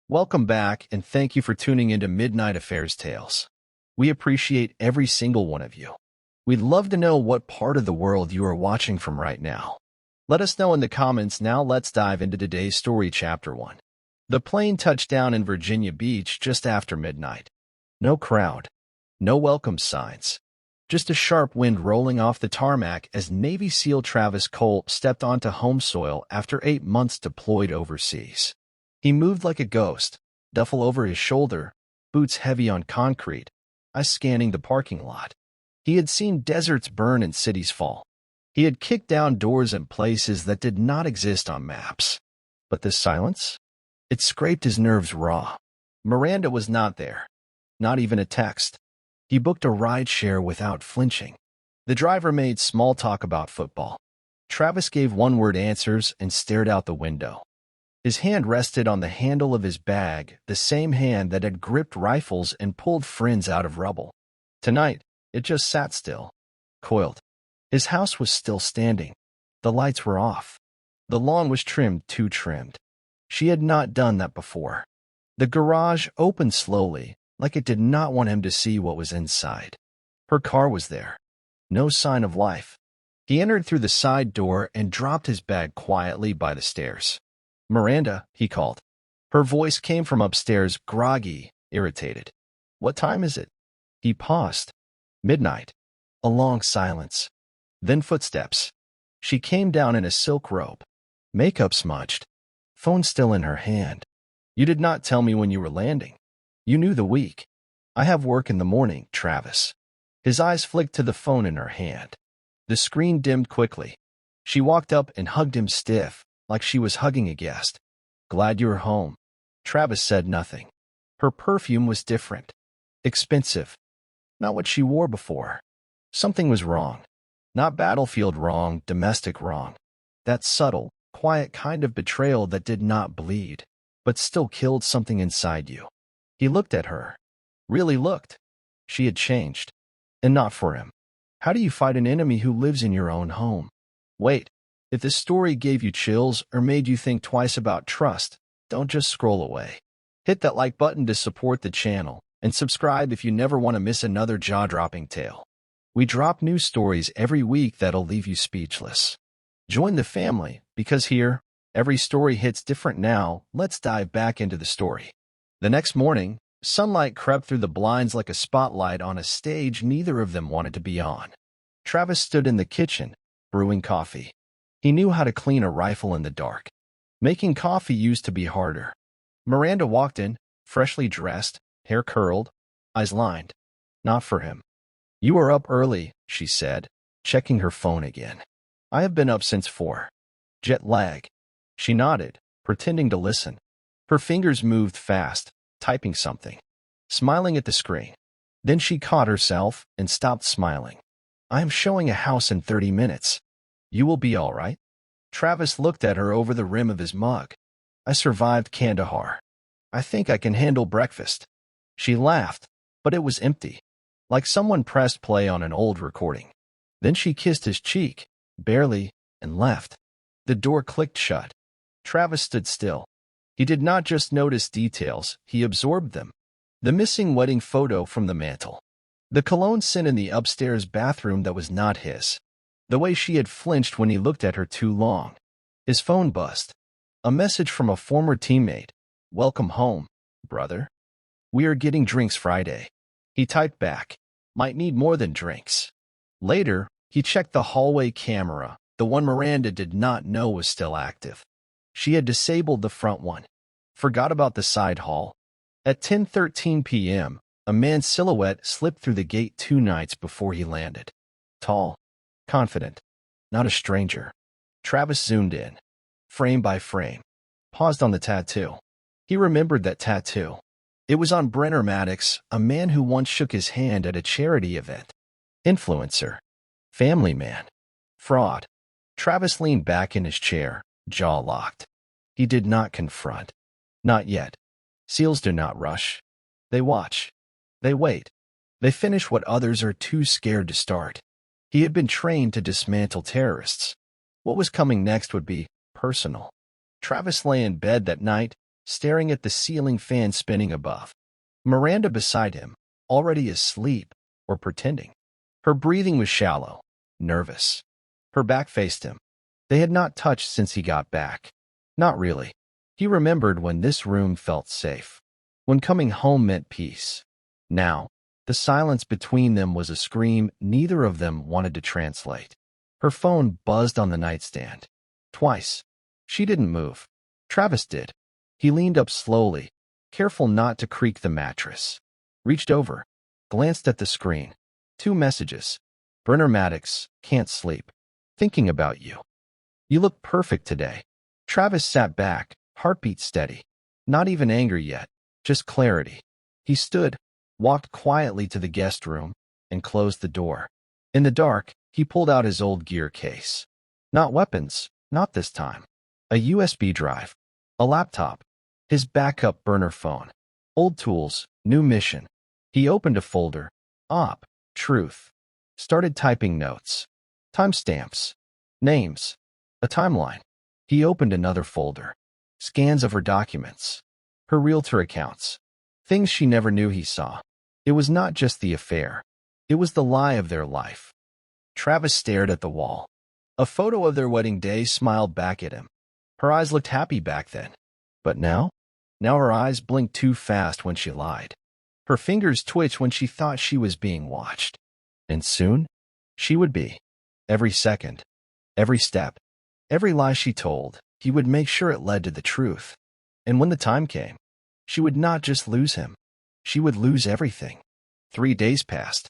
Welcome back, and thank you for tuning into Midnight Affairs Tales. We appreciate every single one of you. We'd love to know what part of the world you are watching from right now. Let us know in the comments. Now let's dive into today's story, Chapter 1. The plane touched down in Virginia Beach just after midnight. No crowd, no welcome signs. Just a sharp wind rolling off the tarmac as Navy SEAL Travis Colt stepped onto home soil after 8 months deployed overseas. He moved like a ghost, duffel over his shoulder, boots heavy on concrete, eyes scanning the parking lot. He had seen deserts burn and cities fall. He had kicked down doors in places that did not exist on maps. But this silence? It scraped his nerves raw. Miranda was not there. Not even a text. He booked a ride-share without flinching. The driver made small talk about football. Travis gave one-word answers and stared out the window. His hand rested on the handle of his bag, the same hand that had gripped rifles and pulled friends out of rubble. Tonight, it just sat still, coiled. His house was still standing. The lights were off. The lawn was trimmed, too trimmed. She had not done that before. The garage opened slowly, like it did not want him to see what was inside. Her car was there. No sign of life. He entered through the side door and dropped his bag quietly by the stairs. "Miranda," he called. Her voice came from upstairs, groggy, irritated. "What time is it?" He paused. "Midnight." A long silence. Then footsteps. She came down in a silk robe. Makeup smudged. Phone still in her hand. "You did not tell me when you were landing. You knew the week." "I have work in the morning, Travis." His eyes flicked to the phone in her hand. The screen dimmed quickly. She walked up and hugged him stiff, like she was hugging a guest. "Glad you're home." Travis said nothing. Her perfume was different. Expensive. Not what she wore before. Something was wrong. Not battlefield wrong, domestic wrong. That subtle, quiet kind of betrayal that did not bleed, but still killed something inside you. He looked at her. Really looked. She had changed. And not for him. How do you fight an enemy who lives in your own home? Wait. If this story gave you chills or made you think twice about trust, don't just scroll away. Hit that like button to support the channel, and subscribe if you never want to miss another jaw-dropping tale. We drop new stories every week that'll leave you speechless. Join the family, because here, every story hits different. Now, let's dive back into the story. The next morning, sunlight crept through the blinds like a spotlight on a stage neither of them wanted to be on. Travis stood in the kitchen, brewing coffee. He knew how to clean a rifle in the dark. Making coffee used to be harder. Miranda walked in, freshly dressed, hair curled, eyes lined. Not for him. "You are up early," she said, checking her phone again. "I have been up since 4. Jet lag." She nodded, pretending to listen. Her fingers moved fast, typing something, smiling at the screen. Then she caught herself and stopped smiling. "I am showing a house in 30 minutes. You will be all right?" Travis looked at her over the rim of his mug. "I survived Kandahar. I think I can handle breakfast." She laughed, but it was empty, like someone pressed play on an old recording. Then she kissed his cheek, barely, and left. The door clicked shut. Travis stood still. He did not just notice details, he absorbed them. The missing wedding photo from the mantel. The cologne scent in the upstairs bathroom that was not his. The way she had flinched when he looked at her too long. His phone buzzed. A message from a former teammate. "Welcome home, brother. We are getting drinks Friday." He typed back. "Might need more than drinks." Later, he checked the hallway camera, the one Miranda did not know was still active. She had disabled the front one. Forgot about the side hall. At 10:13 p.m., a man's silhouette slipped through the gate 2 nights before he landed. Tall. Confident. Not a stranger. Travis zoomed in. Frame by frame. Paused on the tattoo. He remembered that tattoo. It was on Brener Maddox, a man who once shook his hand at a charity event. Influencer. Family man. Fraud. Travis leaned back in his chair, jaw locked. He did not confront. Not yet. SEALs do not rush. They watch. They wait. They finish what others are too scared to start. He had been trained to dismantle terrorists. What was coming next would be personal. Travis lay in bed that night, staring at the ceiling fan spinning above. Miranda beside him, already asleep or pretending. Her breathing was shallow, nervous. Her back faced him. They had not touched since he got back. Not really. He remembered when this room felt safe, when coming home meant peace. Now, the silence between them was a scream neither of them wanted to translate. Her phone buzzed on the nightstand. Twice. She didn't move. Travis did. He leaned up slowly, careful not to creak the mattress. Reached over, glanced at the screen. 2 messages. Brener Maddox, can't sleep. Thinking about you. You look perfect today. Travis sat back, heartbeat steady. Not even anger yet, just clarity. He stood, walked quietly to the guest room, and closed the door. In the dark, he pulled out his old gear case. Not weapons, not this time. A USB drive. A laptop. His backup burner phone. Old tools, new mission. He opened a folder. Op. Truth. Started typing notes. Timestamps. Names. A timeline. He opened another folder. Scans of her documents. Her realtor accounts. Things she never knew he saw. It was not just the affair. It was the lie of their life. Travis stared at the wall. A photo of their wedding day smiled back at him. Her eyes looked happy back then. But now? Now her eyes blinked too fast when she lied. Her fingers twitched when she thought she was being watched. And soon, she would be. Every second, every step, every lie she told, he would make sure it led to the truth. And when the time came, she would not just lose him. She would lose everything. 3 days passed.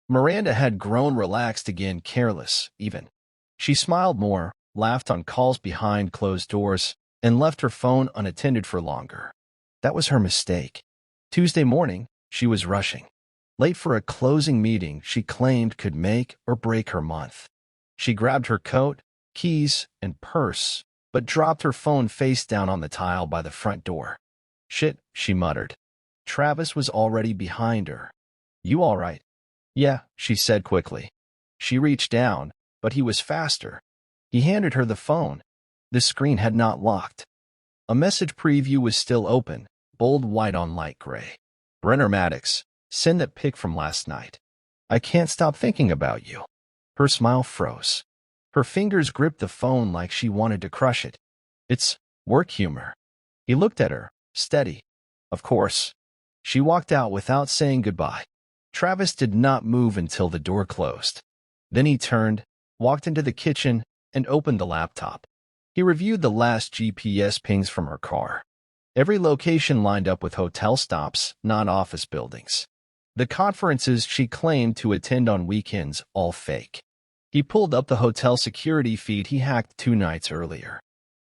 Miranda had grown relaxed again, careless, even. She smiled more, laughed on calls behind closed doors, and left her phone unattended for longer. That was her mistake. Tuesday morning, she was rushing. Late for a closing meeting she claimed could make or break her month. She grabbed her coat, keys, and purse, but dropped her phone face down on the tile by the front door. Shit, she muttered. Travis was already behind her. You all right? Yeah, she said quickly. She reached down, but he was faster. He handed her the phone. The screen had not locked. A message preview was still open, bold white on light gray. Brener Maddox, send that pic from last night. I can't stop thinking about you. Her smile froze. Her fingers gripped the phone like she wanted to crush it. It's work humor. He looked at her, steady. Of course. She walked out without saying goodbye. Travis did not move until the door closed. Then he turned, walked into the kitchen, and opened the laptop. He reviewed the last GPS pings from her car. Every location lined up with hotel stops, not office buildings. The conferences she claimed to attend on weekends, all fake. He pulled up the hotel security feed he hacked 2 nights earlier.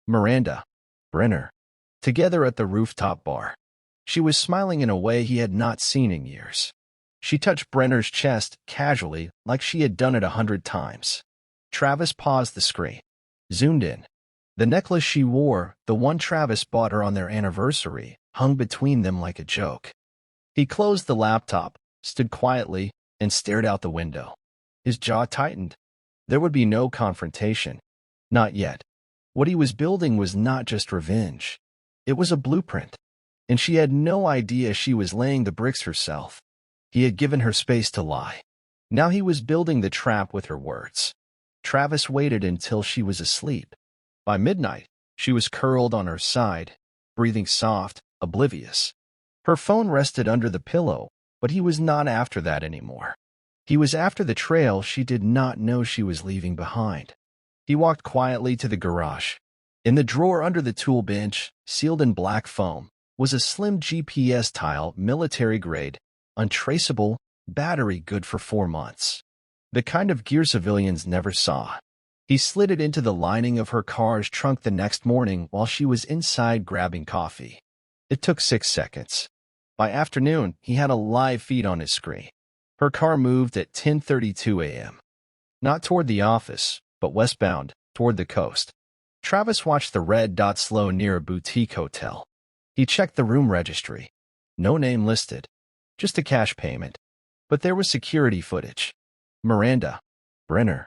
Miranda, Brener, together at the rooftop bar. She was smiling in a way he had not seen in years. She touched Brener's chest casually, like she had done it 100 times. Travis paused the screen, zoomed in. The necklace she wore, the one Travis bought her on their anniversary, hung between them like a joke. He closed the laptop, stood quietly, and stared out the window. His jaw tightened. There would be no confrontation. Not yet. What he was building was not just revenge. It was a blueprint. And she had no idea she was laying the bricks herself. He had given her space to lie. Now he was building the trap with her words. Travis waited until she was asleep. By midnight, she was curled on her side, breathing soft, oblivious. Her phone rested under the pillow, but he was not after that anymore. He was after the trail she did not know she was leaving behind. He walked quietly to the garage. In the drawer under the tool bench, sealed in black foam, was a slim GPS tile, military grade, untraceable, battery good for 4 months. The kind of gear civilians never saw. He slid it into the lining of her car's trunk the next morning while she was inside grabbing coffee. It took 6 seconds. By afternoon, he had a live feed on his screen. Her car moved at 10:32 a.m. Not toward the office, but westbound, toward the coast. Travis watched the red dot slow near a boutique hotel. He checked the room registry. No name listed. Just a cash payment. But there was security footage. Miranda. Brener.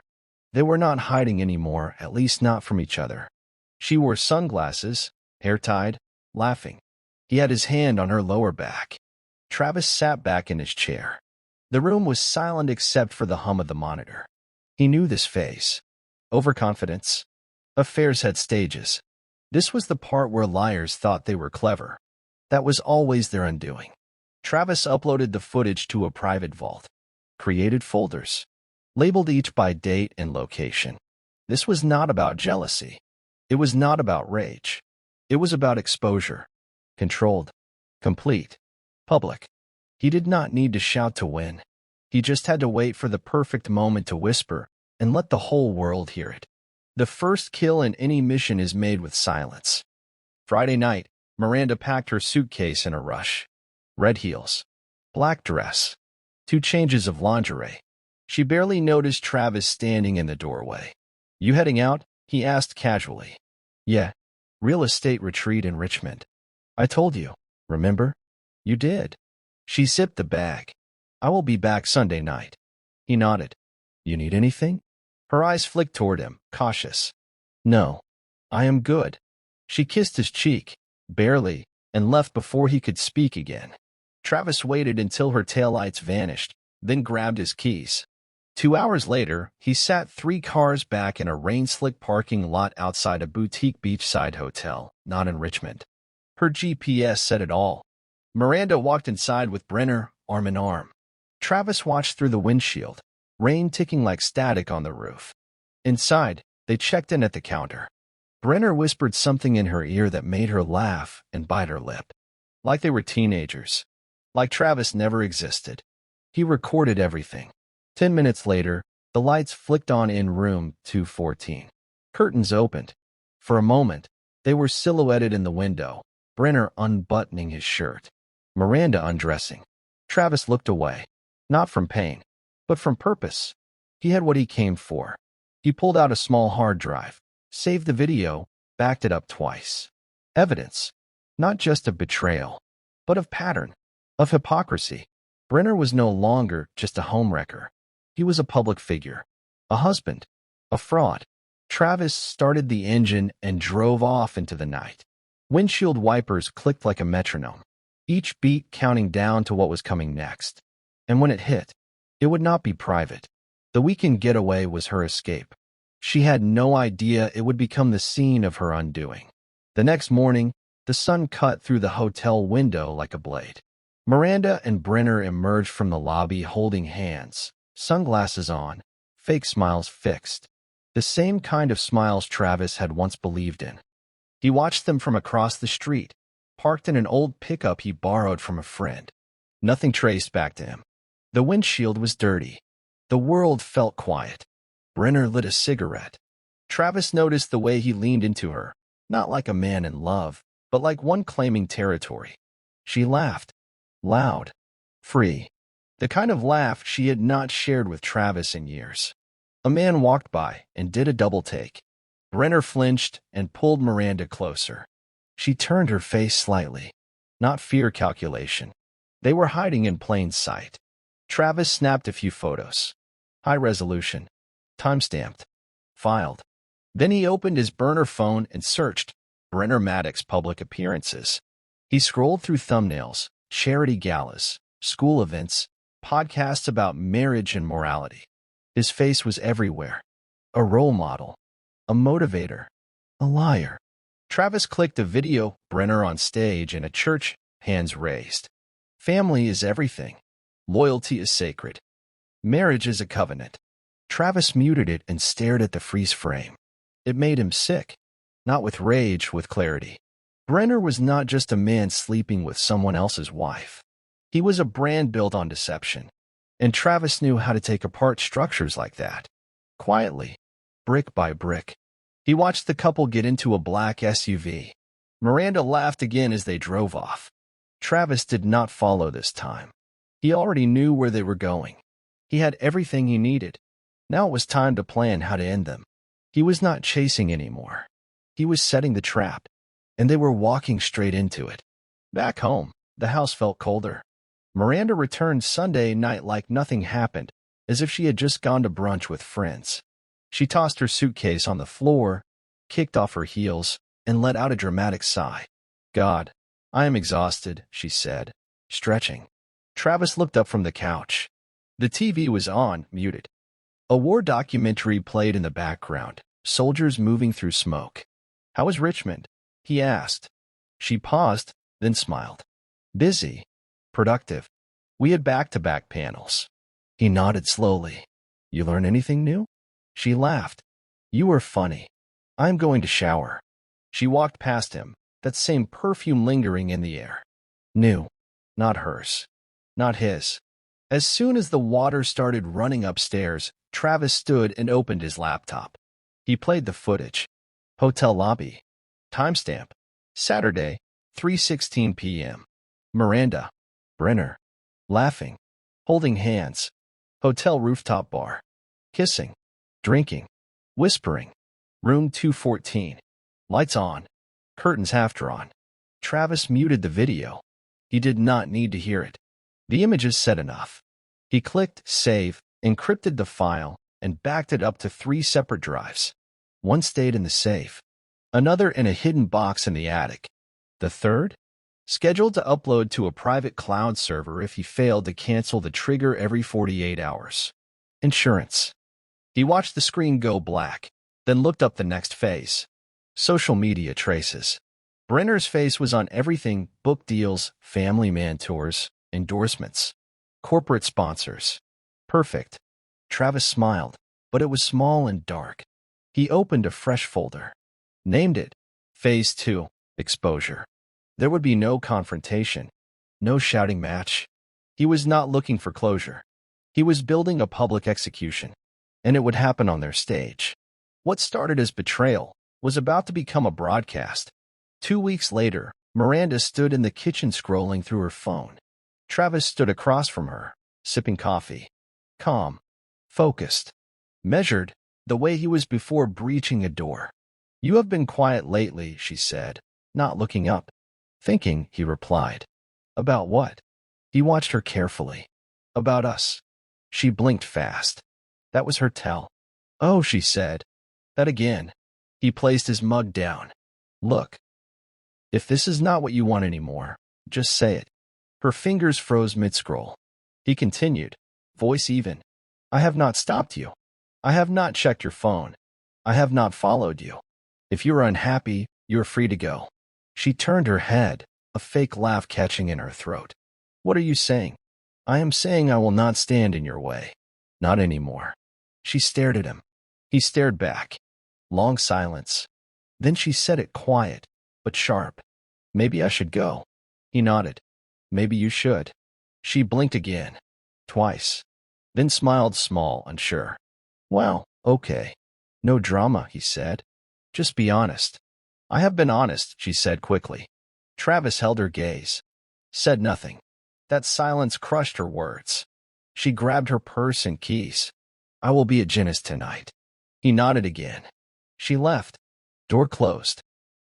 They were not hiding anymore, at least not from each other. She wore sunglasses, hair tied, laughing. He had his hand on her lower back. Travis sat back in his chair. The room was silent except for the hum of the monitor. He knew this phase. Overconfidence. Affairs had stages. This was the part where liars thought they were clever. That was always their undoing. Travis uploaded the footage to a private vault. Created folders. Labeled each by date and location. This was not about jealousy. It was not about rage. It was about exposure. Controlled. Complete. Public. He did not need to shout to win. He just had to wait for the perfect moment to whisper and let the whole world hear it. The first kill in any mission is made with silence. Friday night, Miranda packed her suitcase in a rush. Red heels. Black dress. 2 changes of lingerie. She barely noticed Travis standing in the doorway. "You heading out?" he asked casually. "Yeah. Real estate retreat in Richmond. I told you, remember?" "You did." She sipped the bag. "I will be back Sunday night." He nodded. "You need anything?" Her eyes flicked toward him, cautious. "No. I am good." She kissed his cheek, barely, and left before he could speak again. Travis waited until her taillights vanished, then grabbed his keys. 2 hours later, he sat 3 cars back in a rain-slick parking lot outside a boutique beachside hotel, not in Richmond. Her GPS said it all. Miranda walked inside with Brener, arm in arm. Travis watched through the windshield, rain ticking like static on the roof. Inside, they checked in at the counter. Brener whispered something in her ear that made her laugh and bite her lip. Like they were teenagers. Like Travis never existed. He recorded everything. 10 minutes later, the lights flicked on in room 214. Curtains opened. For a moment, they were silhouetted in the window, Brener unbuttoning his shirt. Miranda undressing. Travis looked away. Not from pain, but from purpose. He had what he came for. He pulled out a small hard drive, saved the video, backed it up twice. Evidence. Not just of betrayal, but of pattern, of hypocrisy. Brener was no longer just a homewrecker. He was a public figure, a husband, a fraud. Travis started the engine and drove off into the night. Windshield wipers clicked like a metronome, each beat counting down to what was coming next. And when it hit, it would not be private. The weekend getaway was her escape. She had no idea it would become the scene of her undoing. The next morning, the sun cut through the hotel window like a blade. Miranda and Brener emerged from the lobby holding hands, sunglasses on, fake smiles fixed. The same kind of smiles Travis had once believed in. He watched them from across the street, parked in an old pickup he borrowed from a friend. Nothing traced back to him. The windshield was dirty. The world felt quiet. Brener lit a cigarette. Travis noticed the way he leaned into her, not like a man in love, but like one claiming territory. She laughed. Loud. Free. The kind of laugh she had not shared with Travis in years. A man walked by and did a double take. Brener flinched and pulled Miranda closer. She turned her face slightly. Not fear calculation. They were hiding in plain sight. Travis snapped a few photos. High resolution. Time-stamped. Filed. Then he opened his burner phone and searched Brener Maddox's public appearances. He scrolled through thumbnails, charity galas, school events, podcasts about marriage and morality. His face was everywhere. A role model. A motivator. A liar. Travis clicked a video, Brener on stage in a church, hands raised. Family is everything. Loyalty is sacred. Marriage is a covenant. Travis muted it and stared at the freeze frame. It made him sick. Not with rage, with clarity. Brener was not just a man sleeping with someone else's wife. He was a brand built on deception. And Travis knew how to take apart structures like that. Quietly. Brick by brick. He watched the couple get into a black SUV. Miranda laughed again as they drove off. Travis did not follow this time. He already knew where they were going. He had everything he needed. Now it was time to plan how to end them. He was not chasing anymore. He was setting the trap. And they were walking straight into it. Back home, the house felt colder. Miranda returned Sunday night like nothing happened, as if she had just gone to brunch with friends. She tossed her suitcase on the floor, kicked off her heels, and let out a dramatic sigh. God, I am exhausted, she said, stretching. Travis looked up from the couch. The TV was on, muted. A war documentary played in the background, soldiers moving through smoke. How was Richmond? He asked. She paused, then smiled. Busy. Productive. We had back-to-back panels. He nodded slowly. You learn anything new? She laughed. You were funny. I'm going to shower. She walked past him, that same perfume lingering in the air. New. Not hers. Not his. As soon as the water started running upstairs, Travis stood and opened his laptop. He played the footage. Hotel lobby. Timestamp. Saturday, 3:16 p.m. Miranda. Brener. Laughing. Holding hands. Hotel rooftop bar. Kissing. Drinking. Whispering. Room 214. Lights on. Curtains half drawn. Travis muted the video. He did not need to hear it. The images said enough. He clicked Save, encrypted the file, and backed it up to 3 separate drives. One stayed in the safe. Another in a hidden box in the attic. The third? Scheduled to upload to a private cloud server if he failed to cancel the trigger every 48 hours. Insurance. He watched the screen go black, then looked up the next phase. Social media traces. Brener's face was on everything: book deals, family man tours, endorsements, corporate sponsors. Perfect. Travis smiled, but it was small and dark. He opened a fresh folder. Named it Phase 2, Exposure. There would be no confrontation, no shouting match. He was not looking for closure. He was building a public execution, and it would happen on their stage. What started as betrayal was about to become a broadcast. 2 weeks later, Miranda stood in the kitchen scrolling through her phone. Travis stood across from her, sipping coffee. Calm, focused, measured, the way he was before breaching a door. You have been quiet lately, she said, not looking up. Thinking, he replied. About what? He watched her carefully. About us. She blinked fast. That was her tell. Oh, she said. That again. He placed his mug down. Look. If this is not what you want anymore, just say it. Her fingers froze mid-scroll. He continued, voice even. I have not stopped you. I have not checked your phone. I have not followed you. If you are unhappy, you are free to go. She turned her head, a fake laugh catching in her throat. What are you saying? I am saying I will not stand in your way. Not anymore. She stared at him. He stared back. Long silence. Then she said it quiet, but sharp. Maybe I should go. He nodded. Maybe you should. She blinked again. Twice. Then smiled small, unsure. Well, okay. No drama, he said. Just be honest. I have been honest, she said quickly. Travis held her gaze. Said nothing. That silence crushed her words. She grabbed her purse and keys. I will be at Jenna's tonight. He nodded again. She left. Door closed.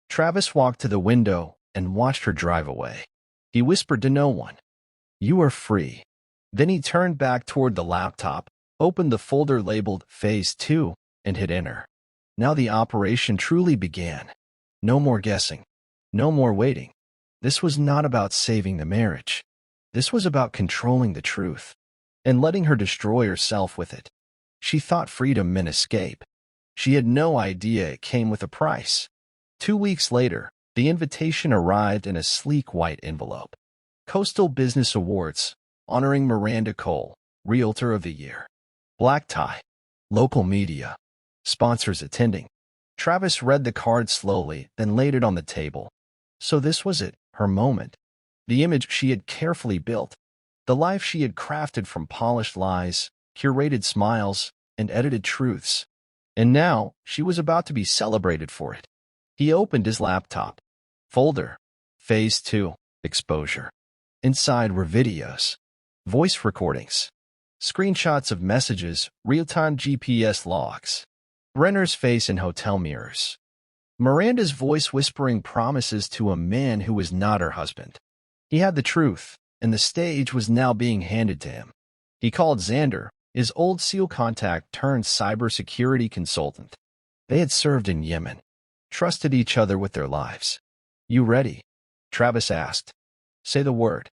Travis walked to the window and watched her drive away. He whispered to no one. You are free. Then he turned back toward the laptop, opened the folder labeled Phase 2, and hit enter. Now the operation truly began. No more guessing. No more waiting. This was not about saving the marriage. This was about controlling the truth and letting her destroy herself with it. She thought freedom meant escape. She had no idea it came with a price. 2 weeks later, the invitation arrived in a sleek white envelope. Coastal Business Awards, honoring Miranda Cole, Realtor of the Year. Black tie. Local media. Sponsors attending. Travis read the card slowly, then laid it on the table. So this was it, her moment. The image she had carefully built. The life she had crafted from polished lies, curated smiles, and edited truths. And now, she was about to be celebrated for it. He opened his laptop. Folder. Phase 2. Exposure. Inside were videos. Voice recordings. Screenshots of messages, real-time GPS logs. Brener's face in hotel mirrors. Miranda's voice whispering promises to a man who was not her husband. He had the truth, and the stage was now being handed to him. He called Xander, his old SEAL contact turned cybersecurity consultant. They had served in Yemen, trusted each other with their lives. You ready? Travis asked. Say the word.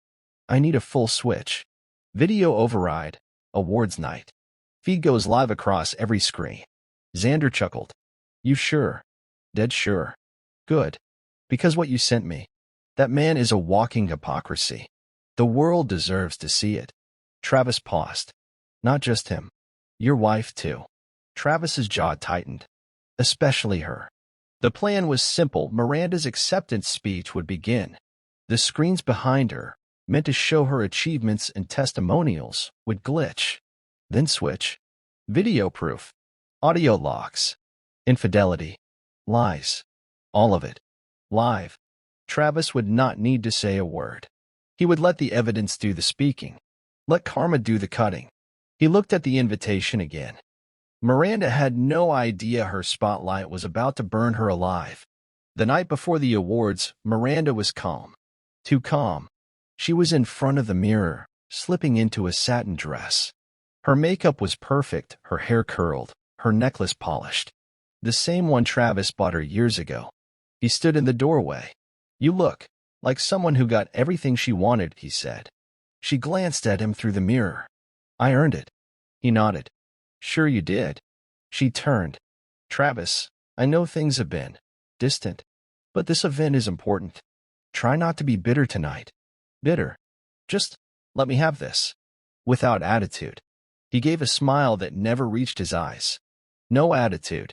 I need a full switch. Video override. Awards night. Feed goes live across every screen. Xander chuckled. You sure? Dead sure. Good. Because what you sent me. That man is a walking hypocrisy. The world deserves to see it. Travis paused. Not just him. Your wife, too. Travis's jaw tightened. Especially her. The plan was simple. Miranda's acceptance speech would begin. The screens behind her, meant to show her achievements and testimonials, would glitch. Then switch. Video proof. Audio logs. Infidelity. Lies. All of it. Live. Travis would not need to say a word. He would let the evidence do the speaking. Let karma do the cutting. He looked at the invitation again. Miranda had no idea her spotlight was about to burn her alive. The night before the awards, Miranda was calm. Too calm. She was in front of the mirror, slipping into a satin dress. Her makeup was perfect, her hair curled, her necklace polished. The same one Travis bought her years ago. He stood in the doorway. You look like someone who got everything she wanted, he said. She glanced at him through the mirror. I earned it. He nodded. Sure you did. She turned. Travis, I know things have been distant, but this event is important. Try not to be bitter tonight. Bitter. Just let me have this. Without attitude. He gave a smile that never reached his eyes. No attitude.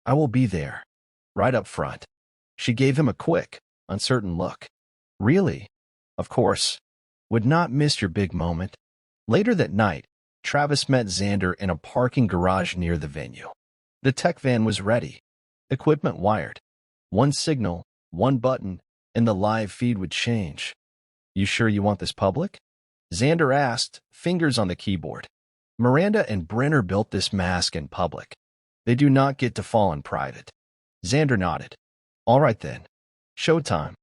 I will be there. Right up front. She gave him a quick, uncertain look. Really? Of course. Would not miss your big moment. Later that night, Travis met Xander in a parking garage near the venue. The tech van was ready. Equipment wired. One signal, one button, and the live feed would change. You sure you want this public? Xander asked, fingers on the keyboard. Miranda and Brener built this mask in public. They do not get to fall in private. Xander nodded. All right then. Showtime.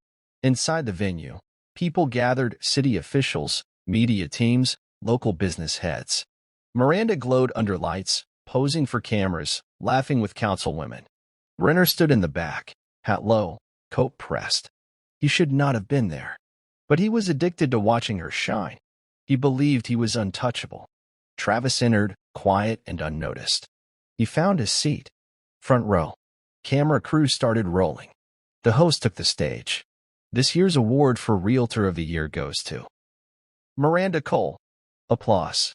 Inside the venue, people gathered, city officials, media teams, local business heads. Miranda glowed under lights, posing for cameras, laughing with councilwomen. Brener stood in the back, hat low, coat pressed. He should not have been there. But he was addicted to watching her shine. He believed he was untouchable. Travis entered, quiet and unnoticed. He found his seat. Front row. Camera crew started rolling. The host took the stage. This year's award for Realtor of the Year goes to Miranda Cole. Applause.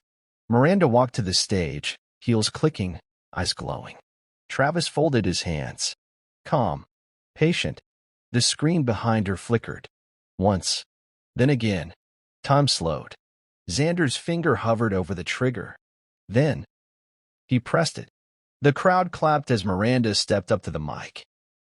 Miranda walked to the stage, heels clicking, eyes glowing. Travis folded his hands. Calm. Patient. The screen behind her flickered. Once. Then again. Time slowed. Xander's finger hovered over the trigger. Then. He pressed it. The crowd clapped as Miranda stepped up to the mic.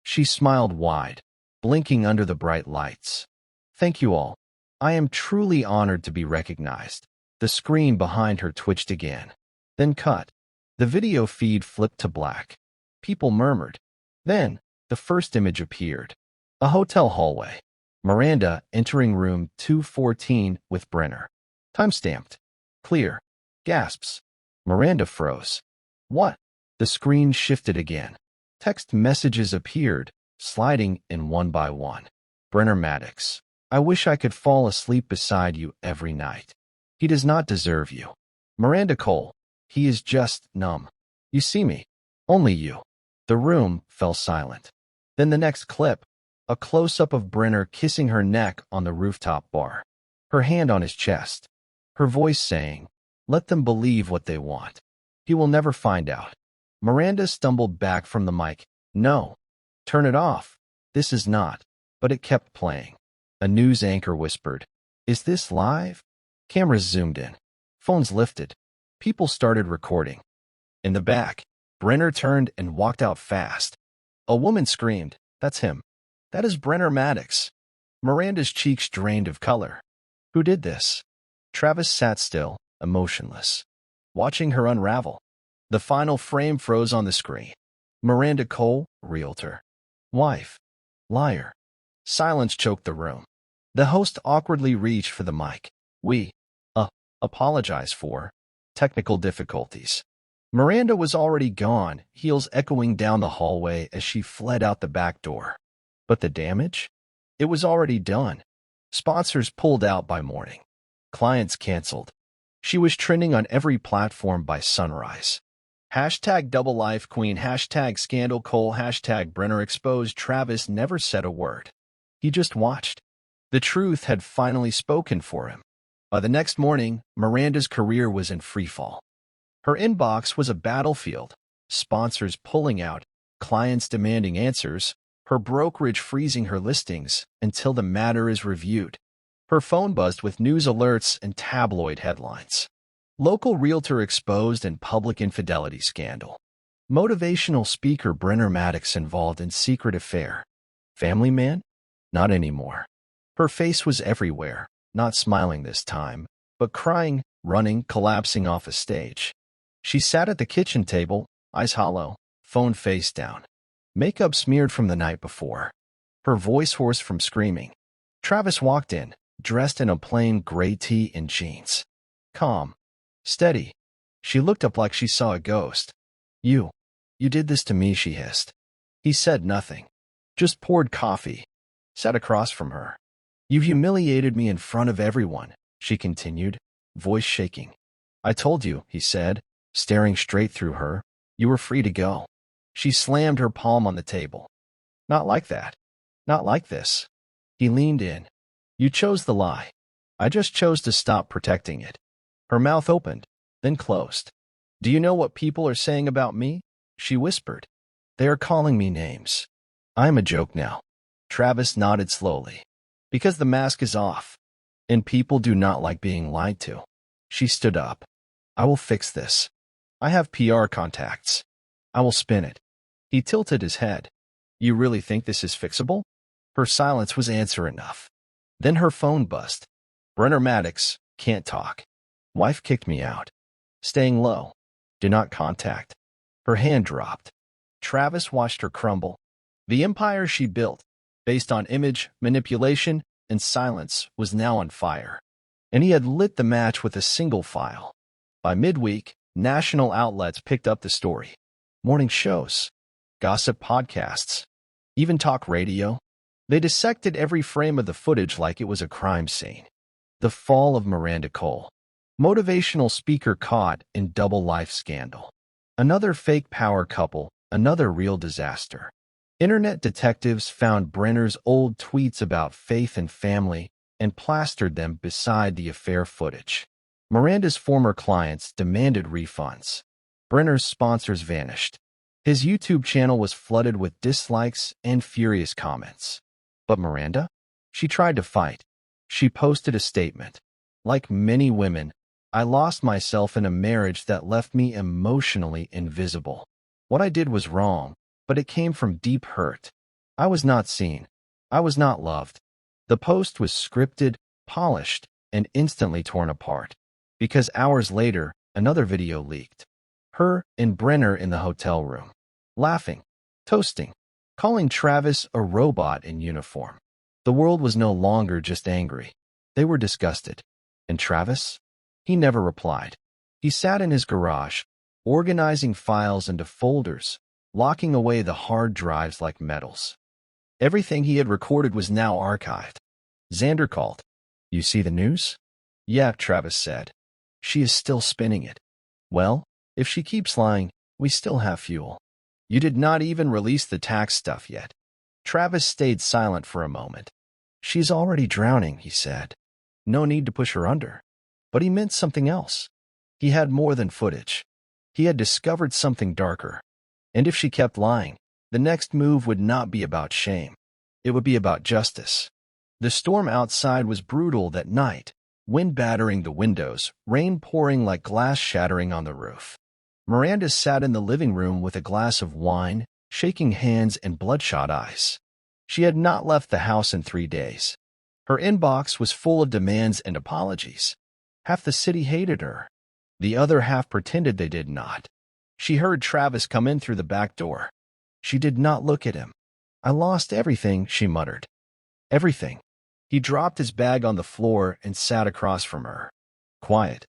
She smiled wide, blinking under the bright lights. Thank you all. I am truly honored to be recognized. The screen behind her twitched again. Then cut. The video feed flipped to black. People murmured. Then, the first image appeared. A hotel hallway. Miranda entering room 214 with Brener. Time-stamped. Clear. Gasps. Miranda froze. What? The screen shifted again. Text messages appeared, sliding in one by one. Brener Maddox. I wish I could fall asleep beside you every night. He does not deserve you. Miranda Cole. He is just numb. You see me. Only you. The room fell silent. Then the next clip, a close-up of Brener kissing her neck on the rooftop bar. Her hand on his chest. Her voice saying, let them believe what they want. He will never find out. Miranda stumbled back from the mic. No. Turn it off. This is not. But it kept playing. A news anchor whispered, is this live? Cameras zoomed in. Phones lifted. People started recording. In the back, Brener turned and walked out fast. A woman screamed, that's him. That is Brener Maddox. Miranda's cheeks drained of color. Who did this? Travis sat still, emotionless, watching her unravel. The final frame froze on the screen. Miranda Cole, realtor. Wife. Liar. Silence choked the room. The host awkwardly reached for the mic. We apologize for technical difficulties. Miranda was already gone, heels echoing down the hallway as she fled out the back door. But the damage? It was already done. Sponsors pulled out by morning. Clients canceled. She was trending on every platform by sunrise. Hashtag double life queen, hashtag scandal Cole, hashtag Brener exposed. Travis never said a word. He just watched. The truth had finally spoken for him. By the next morning, Miranda's career was in freefall. Her inbox was a battlefield. Sponsors pulling out, clients demanding answers, her brokerage freezing her listings until the matter is reviewed. Her phone buzzed with news alerts and tabloid headlines. Local realtor exposed in public infidelity scandal. Motivational speaker Brener involved in secret affair. Family man? Not anymore. Her face was everywhere, not smiling this time, but crying, running, collapsing off a stage. She sat at the kitchen table, eyes hollow, phone face down. Makeup smeared from the night before. Her voice hoarse from screaming. Travis walked in, dressed in a plain gray tee and jeans. Calm. Steady. She looked up like she saw a ghost. You did this to me, she hissed. He said nothing. Just poured coffee. Sat across from her. You humiliated me in front of everyone, she continued, voice shaking. I told you, he said, staring straight through her. You were free to go. She slammed her palm on the table. Not like that. Not like this. He leaned in. You chose the lie. I just chose to stop protecting it. Her mouth opened, then closed. Do you know what people are saying about me? She whispered. They are calling me names. I'm a joke now. Travis nodded slowly. Because the mask is off, and people do not like being lied to. She stood up. I will fix this. I have PR contacts. I will spin it. He tilted his head. You really think this is fixable? Her silence was answer enough. Then her phone buzzed. Brener can't talk. Wife kicked me out. Staying low. Do not contact. Her hand dropped. Travis watched her crumble. The empire she built, based on image, manipulation, and silence, was now on fire. And he had lit the match with a single file. By midweek, national outlets picked up the story. Morning shows, gossip podcasts, even talk radio. They dissected every frame of the footage like it was a crime scene. The fall of Miranda Cole. Motivational speaker caught in double life scandal. Another fake power couple, another real disaster. Internet detectives found Brener's old tweets about faith and family and plastered them beside the affair footage. Miranda's former clients demanded refunds. Brener's sponsors vanished. His YouTube channel was flooded with dislikes and furious comments. But Miranda? She tried to fight. She posted a statement. Like many women, I lost myself in a marriage that left me emotionally invisible. What I did was wrong, but it came from deep hurt. I was not seen. I was not loved. The post was scripted, polished, and instantly torn apart. Because hours later, another video leaked. Her and Brener in the hotel room. Laughing, toasting, calling Travis a robot in uniform. The world was no longer just angry. They were disgusted. And Travis? He never replied. He sat in his garage, organizing files into folders, locking away the hard drives like metals. Everything he had recorded was now archived. Xander called. You see the news? Yeah, Travis said. She is still spinning it. Well, if she keeps lying, we still have fuel. You did not even release the tax stuff yet. Travis stayed silent for a moment. She's already drowning, he said. No need to push her under. But he meant something else. He had more than footage. He had discovered something darker. And if she kept lying, the next move would not be about shame. It would be about justice. The storm outside was brutal that night, wind battering the windows, rain pouring like glass shattering on the roof. Miranda sat in the living room with a glass of wine, shaking hands and bloodshot eyes. She had not left the house in 3 days. Her inbox was full of demands and apologies. Half the city hated her. The other half pretended they did not. She heard Travis come in through the back door. She did not look at him. I lost everything, she muttered. Everything. He dropped his bag on the floor and sat across from her. Quiet.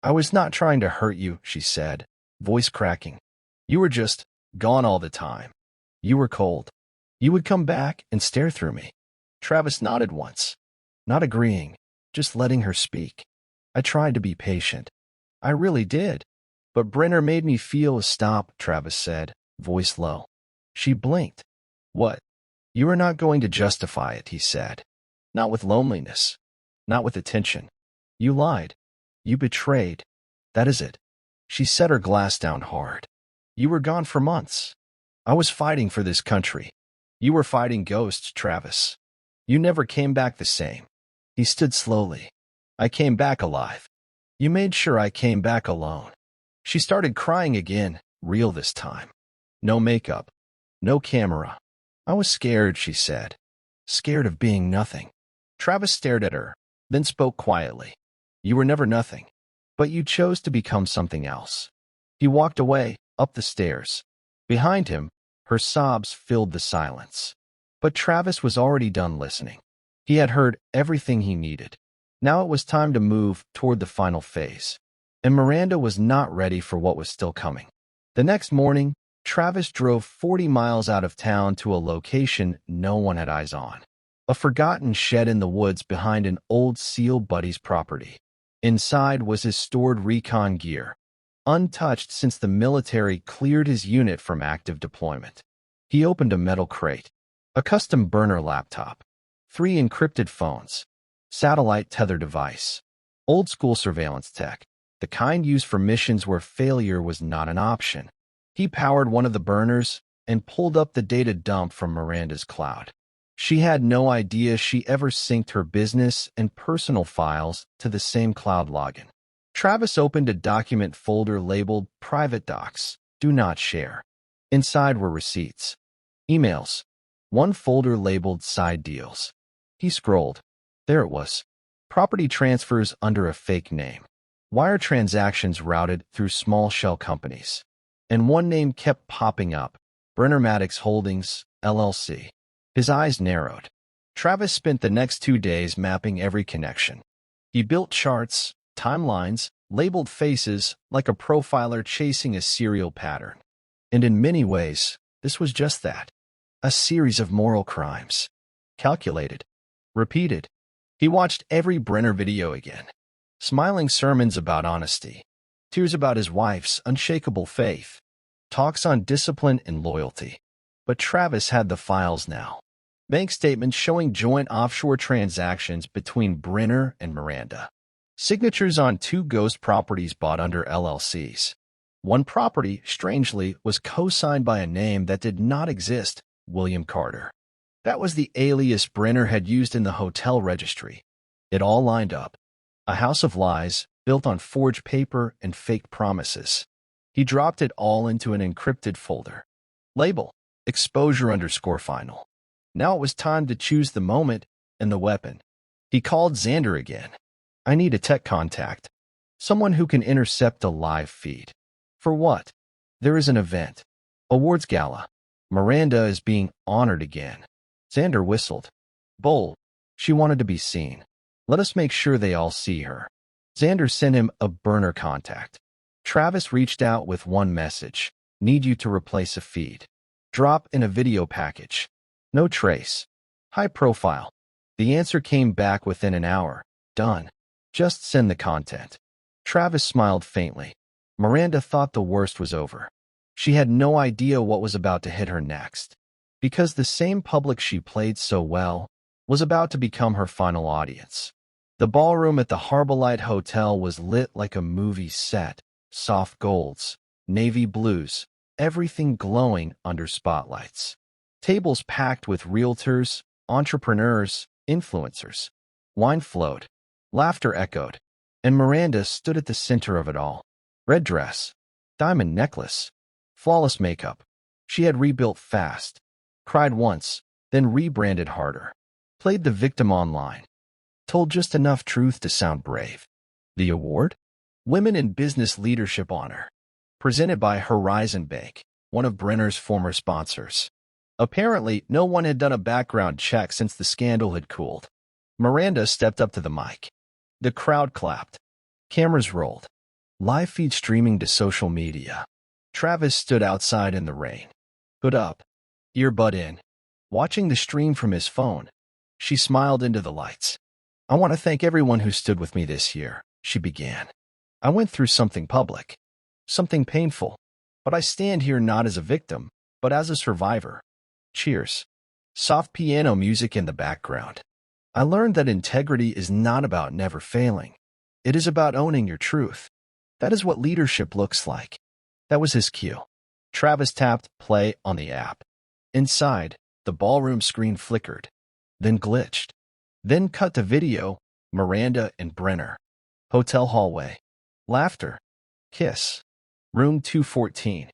I was not trying to hurt you, she said, voice cracking. You were just gone all the time. You were cold. You would come back and stare through me. Travis nodded once, not agreeing, just letting her speak. I tried to be patient. I really did. But Brener made me feel a stop, Travis said, voice low. She blinked. What? You are not going to justify it, he said. Not with loneliness. Not with attention. You lied. You betrayed. That is it. She set her glass down hard. You were gone for months. I was fighting for this country. You were fighting ghosts, Travis. You never came back the same. He stood slowly. I came back alive. You made sure I came back alone. She started crying again, real this time. No makeup. No camera. I was scared, she said. Scared of being nothing. Travis stared at her, then spoke quietly. You were never nothing. But you chose to become something else. He walked away, up the stairs. Behind him, her sobs filled the silence. But Travis was already done listening. He had heard everything he needed. Now it was time to move toward the final phase. And Miranda was not ready for what was still coming. The next morning, Travis drove 40 miles out of town to a location no one had eyes on. A forgotten shed in the woods behind an old SEAL buddy's property. Inside was his stored recon gear, untouched since the military cleared his unit from active deployment. He opened a metal crate, a custom burner laptop, 3 encrypted phones, satellite tether device, old-school surveillance tech, the kind used for missions where failure was not an option. He powered one of the burners and pulled up the data dump from Miranda's cloud. She had no idea she ever synced her business and personal files to the same cloud login. Travis opened a document folder labeled Private Docs, Do Not Share. Inside were receipts, emails, one folder labeled Side Deals. He scrolled. There it was. Property transfers under a fake name. Wire transactions routed through small shell companies. And one name kept popping up, Brener Holdings, LLC. His eyes narrowed. Travis spent the next 2 days mapping every connection. He built charts, timelines, labeled faces like a profiler chasing a serial pattern. And in many ways, this was just that. A series of moral crimes. Calculated. Repeated. He watched every Brener video again. Smiling sermons about honesty. Tears about his wife's unshakable faith. Talks on discipline and loyalty. But Travis had the files now. Bank statements showing joint offshore transactions between Brener and Miranda. Signatures on 2 ghost properties bought under LLCs. One property, strangely, was co-signed by a name that did not exist, William Carter. That was the alias Brener had used in the hotel registry. It all lined up. A house of lies, built on forged paper and fake promises. He dropped it all into an encrypted folder. Label, exposure_final. Now it was time to choose the moment and the weapon. He called Xander again. I need a tech contact. Someone who can intercept a live feed. For what? There is an event. Awards gala. Miranda is being honored again. Xander whistled. Bold. She wanted to be seen. Let us make sure they all see her. Xander sent him a burner contact. Travis reached out with one message. Need you to replace a feed. Drop in a video package. No trace. High profile. The answer came back within an hour. Done. Just send the content. Travis smiled faintly. Miranda thought the worst was over. She had no idea what was about to hit her next. Because the same public she played so well was about to become her final audience. The ballroom at the Harbolite Hotel was lit like a movie set. Soft golds, navy blues, everything glowing under spotlights. Tables packed with realtors, entrepreneurs, influencers. Wine flowed. Laughter echoed. And Miranda stood at the center of it all. Red dress. Diamond necklace. Flawless makeup. She had rebuilt fast. Cried once, then rebranded harder. Played the victim online. Told just enough truth to sound brave. The award? Women in Business Leadership Honor. Presented by Horizon Bank, one of Brener's former sponsors. Apparently, no one had done a background check since the scandal had cooled. Miranda stepped up to the mic. The crowd clapped. Cameras rolled. Live feed streaming to social media. Travis stood outside in the rain. Hood up. Earbud in. Watching the stream from his phone. She smiled into the lights. "I want to thank everyone who stood with me this year," she began. "I went through something public, something painful, but I stand here not as a victim, but as a survivor." Cheers. Soft piano music in the background. "I learned that integrity is not about never failing. It is about owning your truth. That is what leadership looks like." That was his cue. Travis tapped play on the app. Inside, the ballroom screen flickered, then glitched. Then cut to video, Miranda and Brener. Hotel hallway. Laughter. Kiss. Room 214.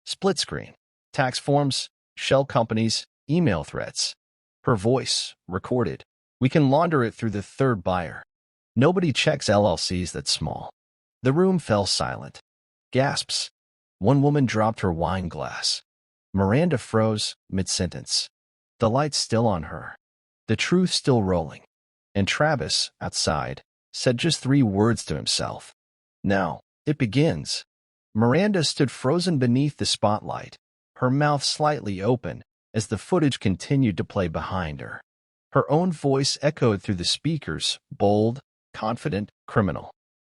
Split screen. Tax forms, shell companies, email threads. Her voice, recorded. "We can launder it through the third buyer. Nobody checks LLCs that small." The room fell silent. Gasps. One woman dropped her wine glass. Miranda froze mid-sentence. The lights still on her. The truth still rolling. And Travis, outside, said just 3 words to himself. "Now, it begins." Miranda stood frozen beneath the spotlight, her mouth slightly open as the footage continued to play behind her. Her own voice echoed through the speakers, bold, confident, criminal.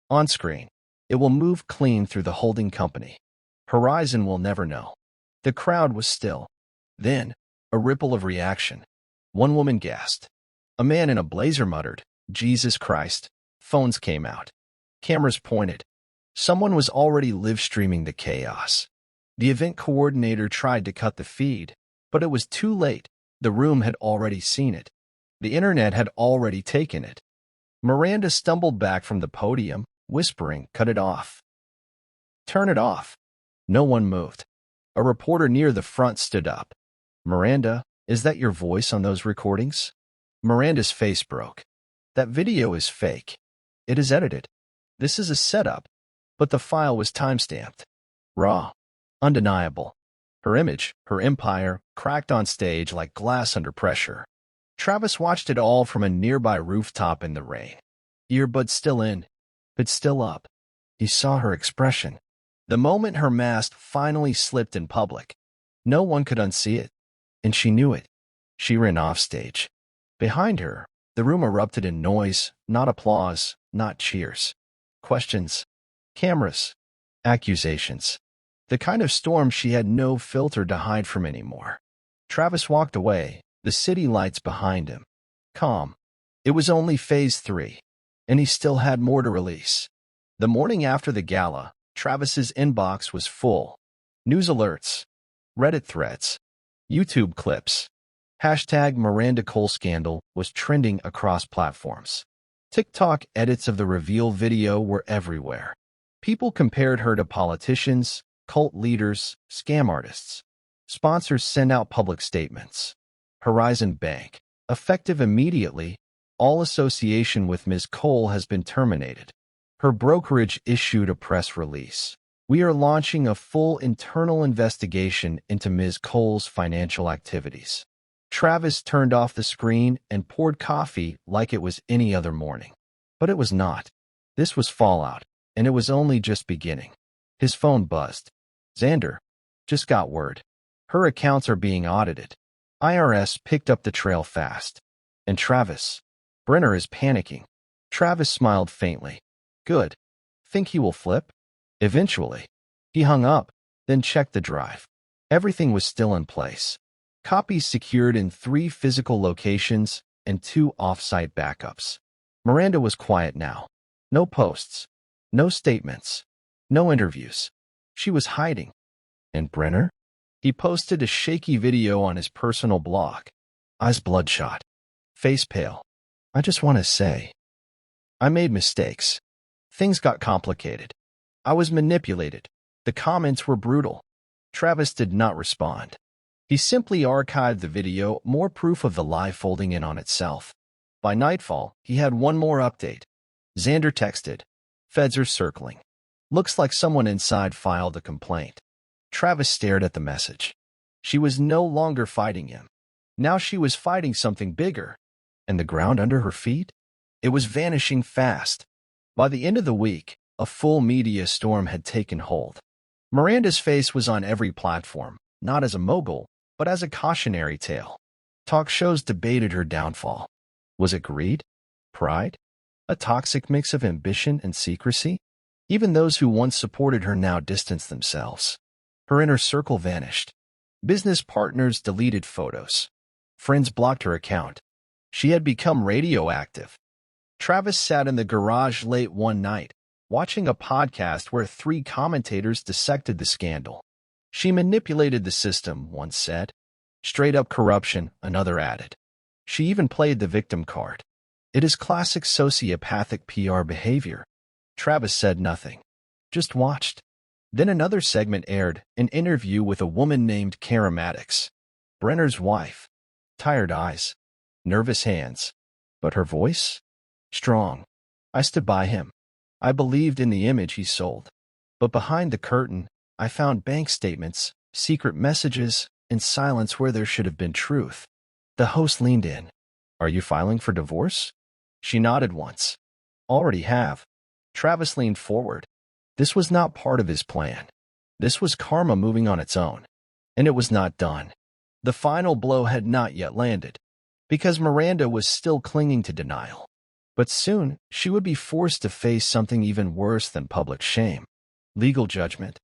On screen, "It will move clean through the holding company. Horizon will never know." The crowd was still. Then, a ripple of reaction. One woman gasped. A man in a blazer muttered, "Jesus Christ." Phones came out. Cameras pointed. Someone was already live-streaming the chaos. The event coordinator tried to cut the feed, but it was too late. The room had already seen it. The internet had already taken it. Miranda stumbled back from the podium, whispering, "Cut it off. Turn it off." No one moved. A reporter near the front stood up. "Miranda, is that your voice on those recordings?" Miranda's face broke. "That video is fake. It is edited. This is a setup." But the file was timestamped. Raw. Undeniable. Her image, her empire, cracked on stage like glass under pressure. Travis watched it all from a nearby rooftop in the rain. Earbuds still in, but still up. He saw her expression. The moment her mask finally slipped in public, no one could unsee it, and she knew it. She ran off stage. Behind her, the room erupted in noise, not applause, not cheers. Questions, cameras, accusations. The kind of storm she had no filter to hide from anymore. Travis walked away, the city lights behind him. Calm. It was only phase 3, and he still had more to release. The morning after the gala, Travis's inbox was full. News alerts, Reddit threads, YouTube clips. Hashtag Miranda Cole scandal was trending across platforms. TikTok edits of the reveal video were everywhere. People compared her to politicians, cult leaders, scam artists. Sponsors sent out public statements. Horizon Bank. Effective immediately, all association with Ms. Cole has been terminated. Her brokerage issued a press release. "We are launching a full internal investigation into Ms. Cole's financial activities." Travis turned off the screen and poured coffee like it was any other morning. But it was not. This was fallout, and it was only just beginning. His phone buzzed. "Xander, just got word. Her accounts are being audited." IRS picked up the trail fast. "And Travis, Brener is panicking." Travis smiled faintly. "Good. Think he will flip?" "Eventually." He hung up, then checked the drive. Everything was still in place. Copies secured in 3 physical locations and 2 off-site backups. Miranda was quiet now. No posts, no statements, no interviews. She was hiding. And Brener? He posted a shaky video on his personal blog. Eyes bloodshot, face pale. "I just want to say, I made mistakes. Things got complicated. I was manipulated. The comments were brutal." Travis did not respond. He simply archived the video, more proof of the lie folding in on itself. By nightfall, he had one more update. Xander texted, "Feds are circling. Looks like someone inside filed a complaint." Travis stared at the message. She was no longer fighting him. Now she was fighting something bigger. And the ground under her feet? It was vanishing fast. By the end of the week, a full media storm had taken hold. Miranda's face was on every platform, not as a mogul, but as a cautionary tale. Talk shows debated her downfall. Was it greed? Pride? A toxic mix of ambition and secrecy? Even those who once supported her now distanced themselves. Her inner circle vanished. Business partners deleted photos. Friends blocked her account. She had become radioactive. Travis sat in the garage late one night, watching a podcast where 3 commentators dissected the scandal. She manipulated the system, one said. Straight-up corruption, another added. She even played the victim card. It is classic sociopathic PR behavior. Travis said nothing, just watched. Then another segment aired, an interview with a woman named Cara, Brener's wife. Tired eyes, nervous hands. But her voice? Strong. I stood by him. I believed in the image he sold. But behind the curtain, I found bank statements, secret messages, and silence where there should have been truth. The host leaned in. Are you filing for divorce? She nodded once. Already have. Travis leaned forward. This was not part of his plan. This was karma moving on its own. And it was not done. The final blow had not yet landed, because Miranda was still clinging to denial. But soon, she would be forced to face something even worse than public shame. Legal judgment.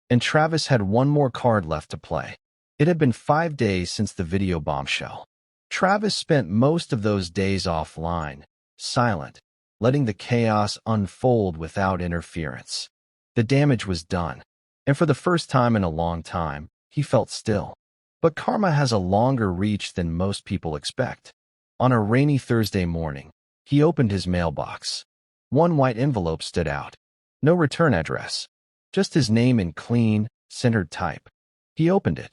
And Travis had one more card left to play. It had been 5 days since the video bombshell. Travis spent most of those days offline, silent, letting the chaos unfold without interference. The damage was done, and for the first time in a long time, he felt still. But karma has a longer reach than most people expect. On a rainy Thursday morning, he opened his mailbox. One white envelope stood out. No return address. Just his name in clean, centered type. He opened it.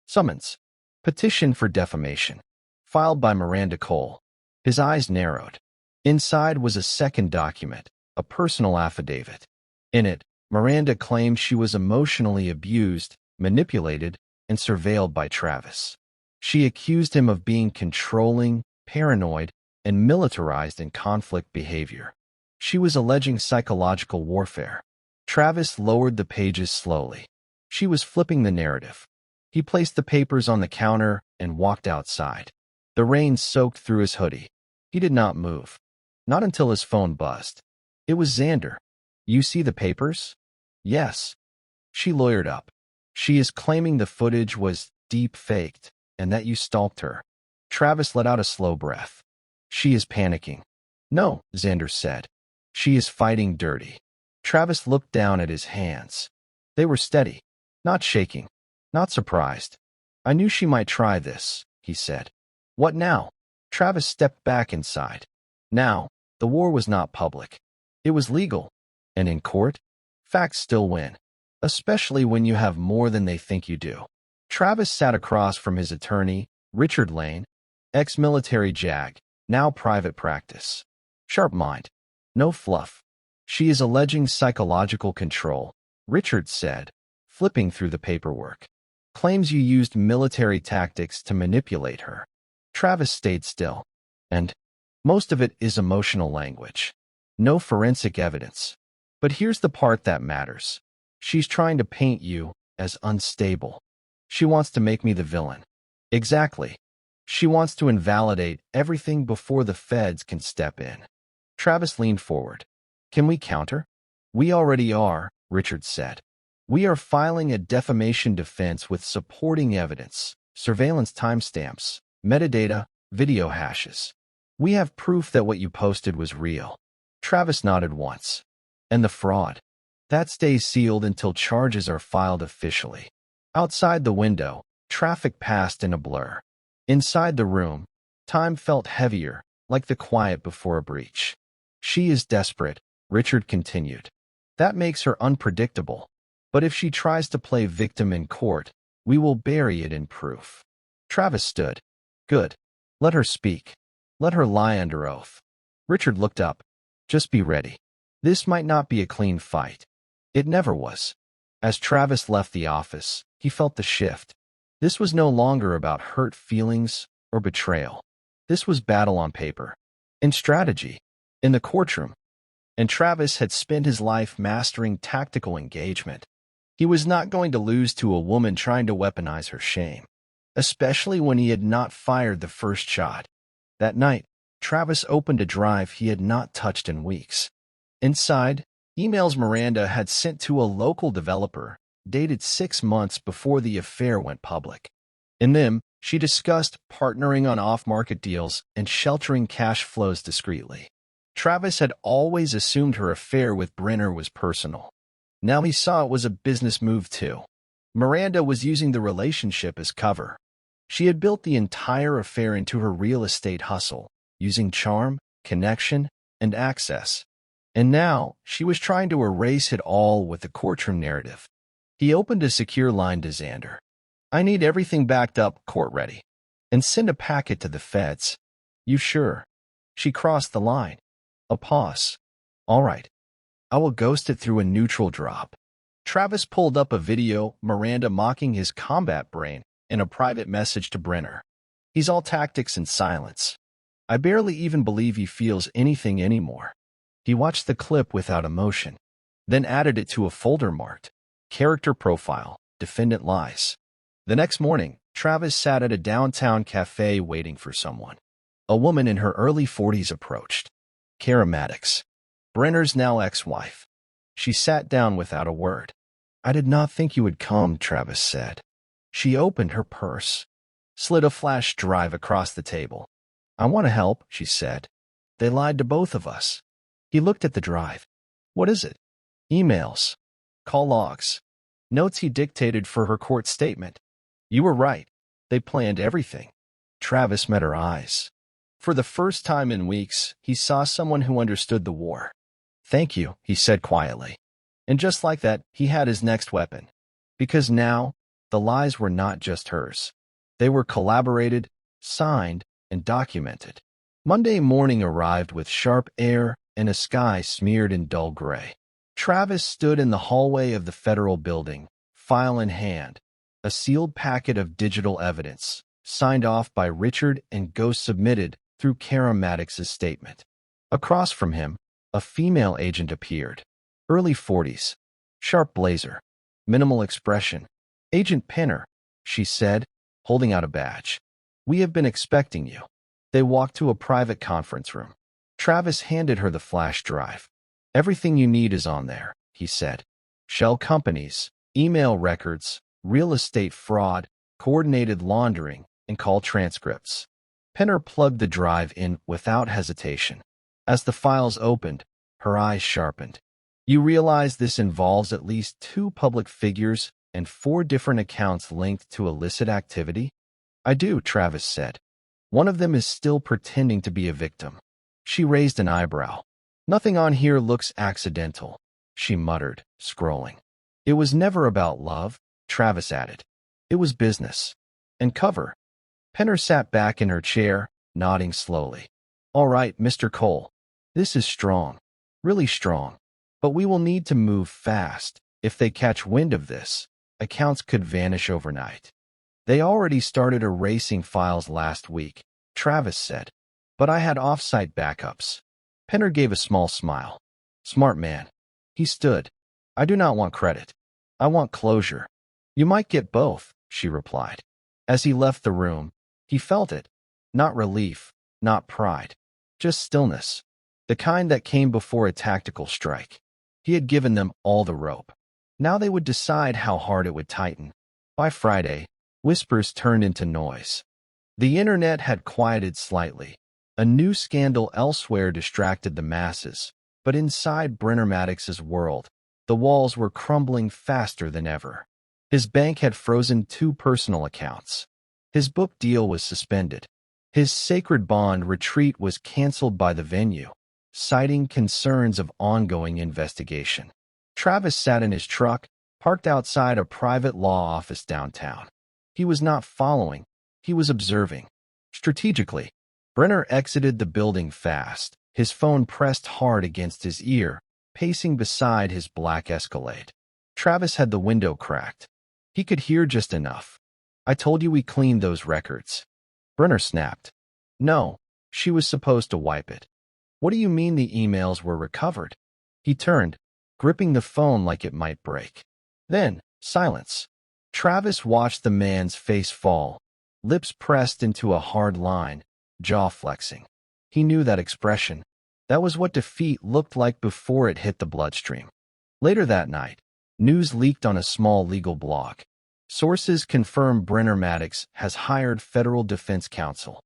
Summons. Petition for defamation. Filed by Miranda Cole. His eyes narrowed. Inside was a second document, a personal affidavit. In it, Miranda claimed she was emotionally abused, manipulated, and surveilled by Travis. She accused him of being controlling, paranoid, and militarized in conflict behavior. She was alleging psychological warfare. Travis lowered the pages slowly. She was flipping the narrative. He placed the papers on the counter and walked outside. The rain soaked through his hoodie. He did not move. Not until his phone buzzed. It was Xander. You see the papers? Yes. She lawyered up. She is claiming the footage was deep-faked and that you stalked her. Travis let out a slow breath. She is panicking. No, Xander said. She is fighting dirty. Travis looked down at his hands. They were steady, not shaking, not surprised. I knew she might try this, he said. What now? Travis stepped back inside. Now, the war was not public. It was legal. And in court, facts still win, especially when you have more than they think you do. Travis sat across from his attorney, Richard Lane, ex-military JAG, now private practice. Sharp mind. No fluff. She is alleging psychological control, Richard said, flipping through the paperwork. Claims you used military tactics to manipulate her. Travis stayed still. And most of it is emotional language. No forensic evidence. But here's the part that matters. She's trying to paint you as unstable. She wants to make me the villain. Exactly. She wants to invalidate everything before the feds can step in. Travis leaned forward. Can we counter? We already are, Richard said. We are filing a defamation defense with supporting evidence, surveillance timestamps, metadata, video hashes. We have proof that what you posted was real. Travis nodded once. And the fraud? That stays sealed until charges are filed officially. Outside the window, traffic passed in a blur. Inside the room, time felt heavier, like the quiet before a breach. She is desperate, Richard continued. That makes her unpredictable. But if she tries to play victim in court, we will bury it in proof. Travis stood. Good. Let her speak. Let her lie under oath. Richard looked up. Just be ready. This might not be a clean fight. It never was. As Travis left the office, he felt the shift. This was no longer about hurt feelings or betrayal. This was battle on paper. In strategy. In the courtroom. And Travis had spent his life mastering tactical engagement. He was not going to lose to a woman trying to weaponize her shame. especially when he had not fired the first shot. That night, Travis opened a drive he had not touched in weeks. Inside, emails Miranda had sent to a local developer, dated 6 months before the affair went public. In them, she discussed partnering on off-market deals and sheltering cash flows discreetly. Travis had always assumed her affair with Brener was personal. Now he saw it was a business move too. Miranda was using the relationship as cover. She had built the entire affair into her real estate hustle, using charm, connection, and access. And now, she was trying to erase it all with the courtroom narrative. He opened a secure line to Xander. "I need everything backed up, court-ready. And send a packet to the feds." "You sure?" She crossed the line. A pause. "All right. I will ghost it through a neutral drop." Travis pulled up a video, Miranda mocking his combat brain, in a private message to Brener. "He's all tactics and silence. I barely even believe he feels anything anymore." He watched the clip without emotion, then added it to a folder marked Character Profile, Defendant Lies. The next morning, Travis sat at a downtown cafe waiting for someone. A woman in her early 40s approached. Cara, Brener's now ex-wife. She sat down without a word. "I did not think you would come," Travis said. She opened her purse, slid a flash drive across the table. "I want to help," she said. "They lied to both of us." He looked at the drive. "What is it?" "Emails. Call logs. Notes he dictated for her court statement." "You were right. They planned everything." Travis met her eyes. For the first time in weeks, he saw someone who understood the war. "Thank you," he said quietly. And just like that, he had his next weapon. Because now, the lies were not just hers. They were collaborated, signed, and documented. Monday morning arrived with sharp air and a sky smeared in dull gray. Travis stood in the hallway of the federal building, file in hand, a sealed packet of digital evidence, signed off by Richard and ghost submitted through Cara statement. Across from him, a female agent appeared. Early 40s, sharp blazer, minimal expression. "Agent Pinner," she said, holding out a badge. "We have been expecting you." They walked to a private conference room. Travis handed her the flash drive. "Everything you need is on there," he said. "Shell companies, email records, real estate fraud, coordinated laundering, and call transcripts." Pinner plugged the drive in without hesitation. As the files opened, her eyes sharpened. "You realize this involves at least 2 public figures and 4 different accounts linked to illicit activity?" "I do," Travis said. "One of them is still pretending to be a victim." She raised an eyebrow. "Nothing on here looks accidental," she muttered, scrolling. "It was never about love," Travis added. "It was business. And cover." Pinner sat back in her chair, nodding slowly. "All right, Mr. Cole. This is strong. Really strong. But we will need to move fast. If they catch wind of this, accounts could vanish overnight." "They already started erasing files last week," Travis said. "But I had off-site backups." Pinner gave a small smile. "Smart man." He stood. "I do not want credit. I want closure." "You might get both," she replied. As he left the room, he felt it. Not relief, not pride. Just stillness. The kind that came before a tactical strike. He had given them all the rope. Now they would decide how hard it would tighten. By Friday, whispers turned into noise. The internet had quieted slightly. A new scandal elsewhere distracted the masses, but inside Brener world, the walls were crumbling faster than ever. His bank had frozen 2 personal accounts. His book deal was suspended. His sacred bond retreat was canceled by the venue, citing concerns of ongoing investigation. Travis sat in his truck, parked outside a private law office downtown. He was not following, he was observing. Strategically, Brener exited the building fast, his phone pressed hard against his ear, pacing beside his black Escalade. Travis had the window cracked. He could hear just enough. "I told you we cleaned those records." Brener snapped. "No, she was supposed to wipe it." "What do you mean the emails were recovered?" He turned, gripping the phone like it might break. Then, silence. Travis watched the man's face fall, lips pressed into a hard line, jaw flexing. He knew that expression. That was what defeat looked like before it hit the bloodstream. Later that night, news leaked on a small legal blog. Sources confirm Brener Maddox has hired federal defense counsel.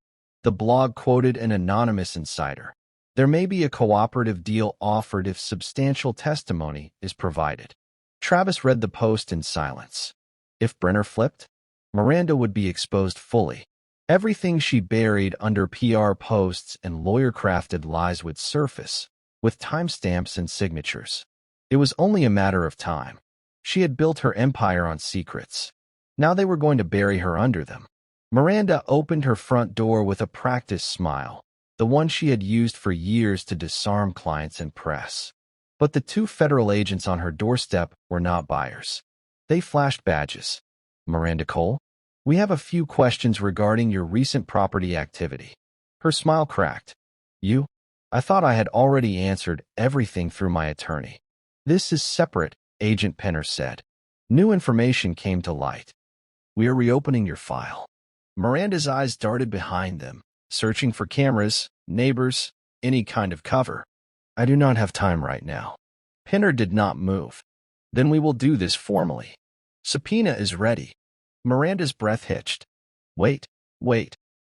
The blog quoted an anonymous insider. There may be a cooperative deal offered if substantial testimony is provided. Travis read the post in silence. If Brener flipped, Miranda would be exposed fully. Everything she buried under PR posts and lawyer-crafted lies would surface, with timestamps and signatures. It was only a matter of time. She had built her empire on secrets. Now they were going to bury her under them. Miranda opened her front door with a practiced smile, the one she had used for years to disarm clients and press. But the two federal agents on her doorstep were not buyers. They flashed badges. Miranda Cole, we have a few questions regarding your recent property activity. Her smile cracked. You? I thought I had already answered everything through my attorney. This is separate, Agent Penner said. New information came to light. We are reopening your file. Miranda's eyes darted behind them, searching for cameras, neighbors, any kind of cover. I do not have time right now. Penner did not move. Then we will do this formally. Subpoena is ready. Miranda's breath hitched. Wait.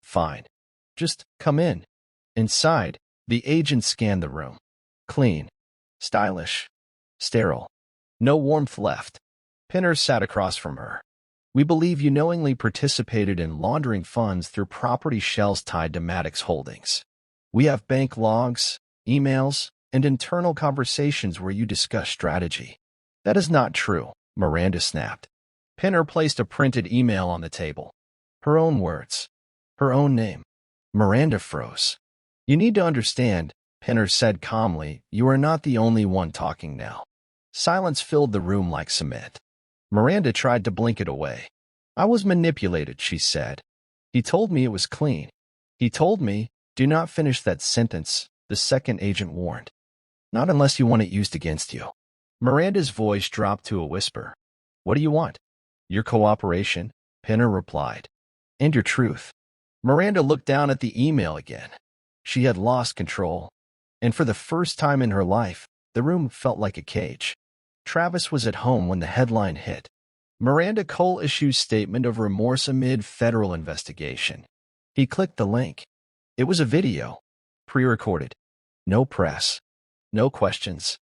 Fine. Just come in. Inside, the agent scanned the room. Clean. Stylish. Sterile. No warmth left. Penner sat across from her. We believe you knowingly participated in laundering funds through property shells tied to Maddox Holdings. We have bank logs, emails, and internal conversations where you discuss strategy. That is not true, Miranda snapped. Penner placed a printed email on the table. Her own words. Her own name. Miranda froze. You need to understand, Penner said calmly, you are not the only one talking now. Silence filled the room like cement. Miranda tried to blink it away. I was manipulated, she said. He told me it was clean. He told me, do not finish that sentence, the second agent warned. Not unless you want it used against you. Miranda's voice dropped to a whisper. What do you want? Your cooperation, Penner replied. And your truth. Miranda looked down at the email again. She had lost control. And for the first time in her life, the room felt like a cage. Travis was at home when the headline hit. Miranda Cole issues statement of remorse amid federal investigation. He clicked the link. It was a video, pre-recorded. No press. No questions.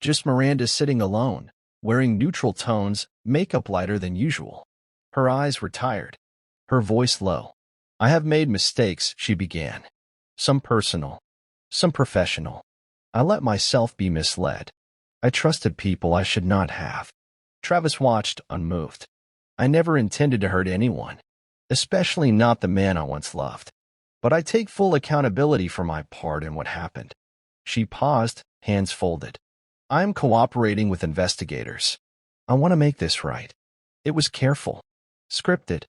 Just Miranda sitting alone, wearing neutral tones, makeup lighter than usual. Her eyes were tired. Her voice low. I have made mistakes, she began. Some personal. Some professional. I let myself be misled. I trusted people I should not have. Travis watched, unmoved. I never intended to hurt anyone, especially not the man I once loved. But I take full accountability for my part in what happened. She paused, hands folded. I am cooperating with investigators. I want to make this right. It was careful, scripted,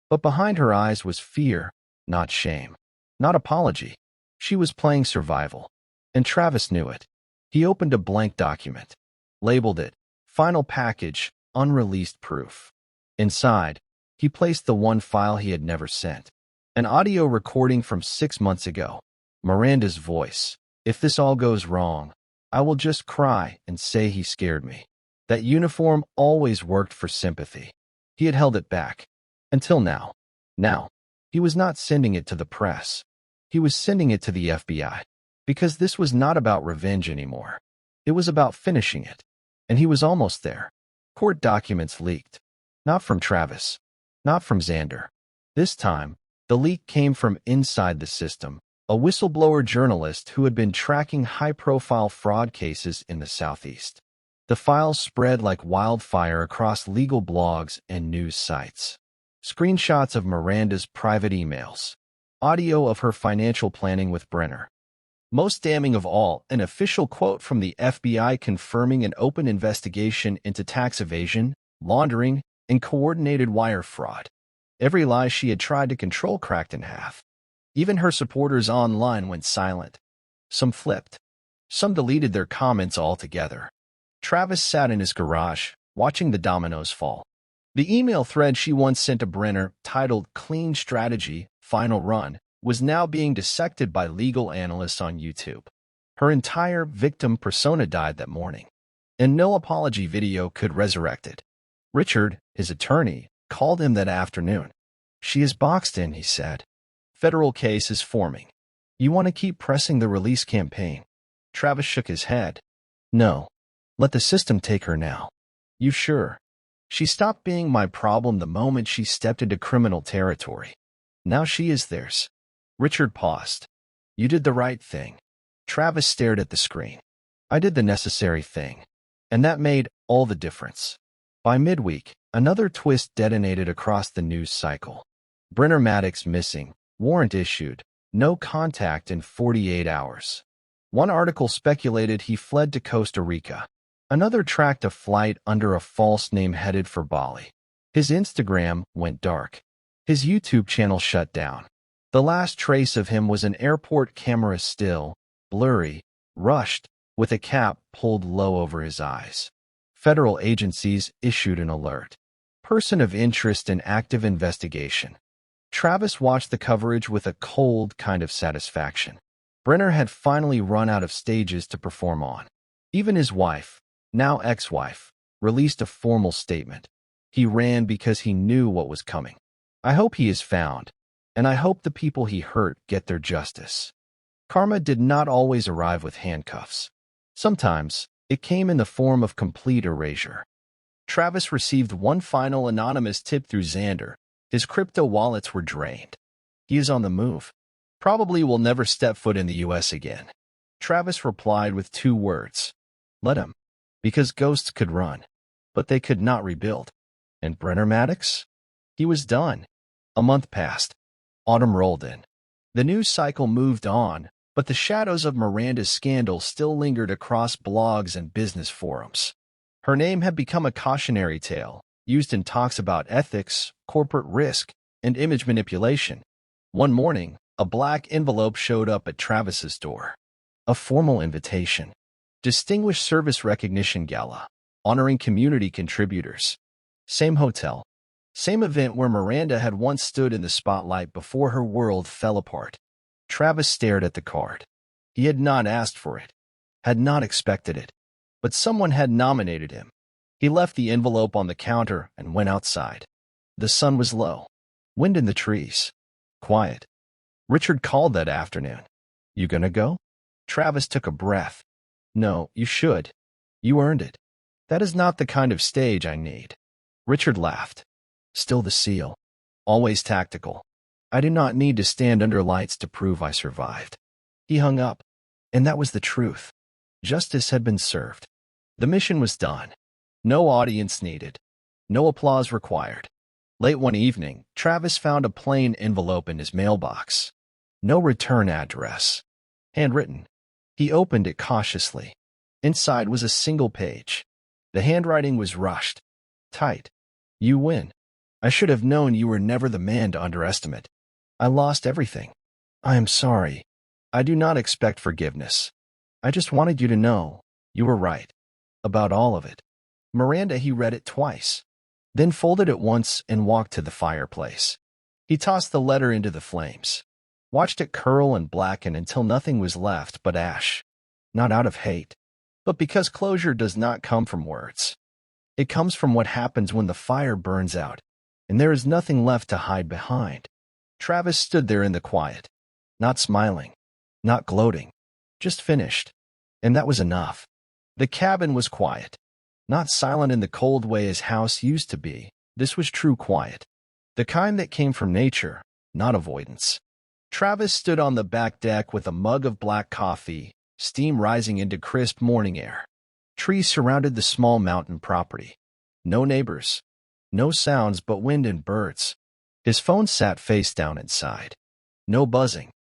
but behind her eyes was fear, not shame, not apology. She was playing survival, and Travis knew it. He opened a blank document, labeled it, Final Package, Unreleased Proof. Inside, he placed the one file he had never sent, an audio recording from 6 months ago. Miranda's voice. If this all goes wrong, I will just cry and say he scared me. That uniform always worked for sympathy. He had held it back. Until now. Now, he was not sending it to the press. He was sending it to the FBI. Because this was not about revenge anymore. It was about finishing it. And he was almost there. Court documents leaked. Not from Travis. Not from Xander. This time, the leak came from inside the system, a whistleblower journalist who had been tracking high-profile fraud cases in the Southeast. The files spread like wildfire across legal blogs and news sites. Screenshots of Miranda's private emails. Audio of her financial planning with Brener. Most damning of all, an official quote from the FBI confirming an open investigation into tax evasion, laundering, and coordinated wire fraud. Every lie she had tried to control cracked in half. Even her supporters online went silent. Some flipped. Some deleted their comments altogether. Travis sat in his garage, watching the dominoes fall. The email thread she once sent to Brener, titled Clean Strategy, Final Run, was now being dissected by legal analysts on YouTube. Her entire victim persona died that morning, and no apology video could resurrect it. Richard, his attorney, called him that afternoon. "She is boxed in," he said. "Federal case is forming. You want to keep pressing the release campaign?" Travis shook his head. "No. Let the system take her now." "You sure?" "She stopped being my problem the moment she stepped into criminal territory. Now she is theirs." Richard paused. "You did the right thing." Travis stared at the screen. "I did the necessary thing. And that made all the difference." By midweek, another twist detonated across the news cycle. Brener Maddox missing, warrant issued, no contact in 48 hours. One article speculated he fled to Costa Rica. Another tracked a flight under a false name headed for Bali. His Instagram went dark. His YouTube channel shut down. The last trace of him was an airport camera still, blurry, rushed, with a cap pulled low over his eyes. Federal agencies issued an alert. Person of interest in active investigation. Travis watched the coverage with a cold kind of satisfaction. Brener had finally run out of stages to perform on. Even his wife, now ex-wife, released a formal statement. He ran because he knew what was coming. "I hope he is found, and I hope the people he hurt get their justice." Karma did not always arrive with handcuffs. Sometimes, it came in the form of complete erasure. Travis received one final anonymous tip through Xander. His crypto wallets were drained. He is on the move. Probably will never step foot in the U.S. again. Travis replied with 2 words. "Let him." Because ghosts could run, but they could not rebuild. And Brener Maddox? He was done. A month passed. Autumn rolled in. The news cycle moved on, but the shadows of Miranda's scandal still lingered across blogs and business forums. Her name had become a cautionary tale, used in talks about ethics, corporate risk, and image manipulation. One morning, a black envelope showed up at Travis's door. A formal invitation. Distinguished Service Recognition Gala, honoring community contributors. Same hotel. Same event where Miranda had once stood in the spotlight before her world fell apart. Travis stared at the card. He had not asked for it, had not expected it, but someone had nominated him. He left the envelope on the counter and went outside. The sun was low. Wind in the trees. Quiet. Richard called that afternoon. "You gonna go?" Travis took a breath. "No, you should. You earned it. That is not the kind of stage I need." Richard laughed. "Still the seal. Always tactical. I do not need to stand under lights to prove I survived." He hung up. And that was the truth. Justice had been served. The mission was done. No audience needed. No applause required. Late one evening, Travis found a plain envelope in his mailbox. No return address. Handwritten. He opened it cautiously. Inside was a single page. The handwriting was rushed. Tight. "You win. I should have known you were never the man to underestimate. I lost everything. I am sorry. I do not expect forgiveness. I just wanted you to know you were right. About all of it." Miranda, he read it twice, then folded it once and walked to the fireplace. He tossed the letter into the flames, watched it curl and blacken until nothing was left but ash. Not out of hate, but because closure does not come from words. It comes from what happens when the fire burns out, and there is nothing left to hide behind. Travis stood there in the quiet, not smiling, not gloating, just finished. And that was enough. The cabin was quiet, not silent in the cold way his house used to be. This was true quiet, the kind that came from nature, not avoidance. Travis stood on the back deck with a mug of black coffee, steam rising into crisp morning air. Trees surrounded the small mountain property. No neighbors. No sounds but wind and birds. His phone sat face down inside. No buzzing.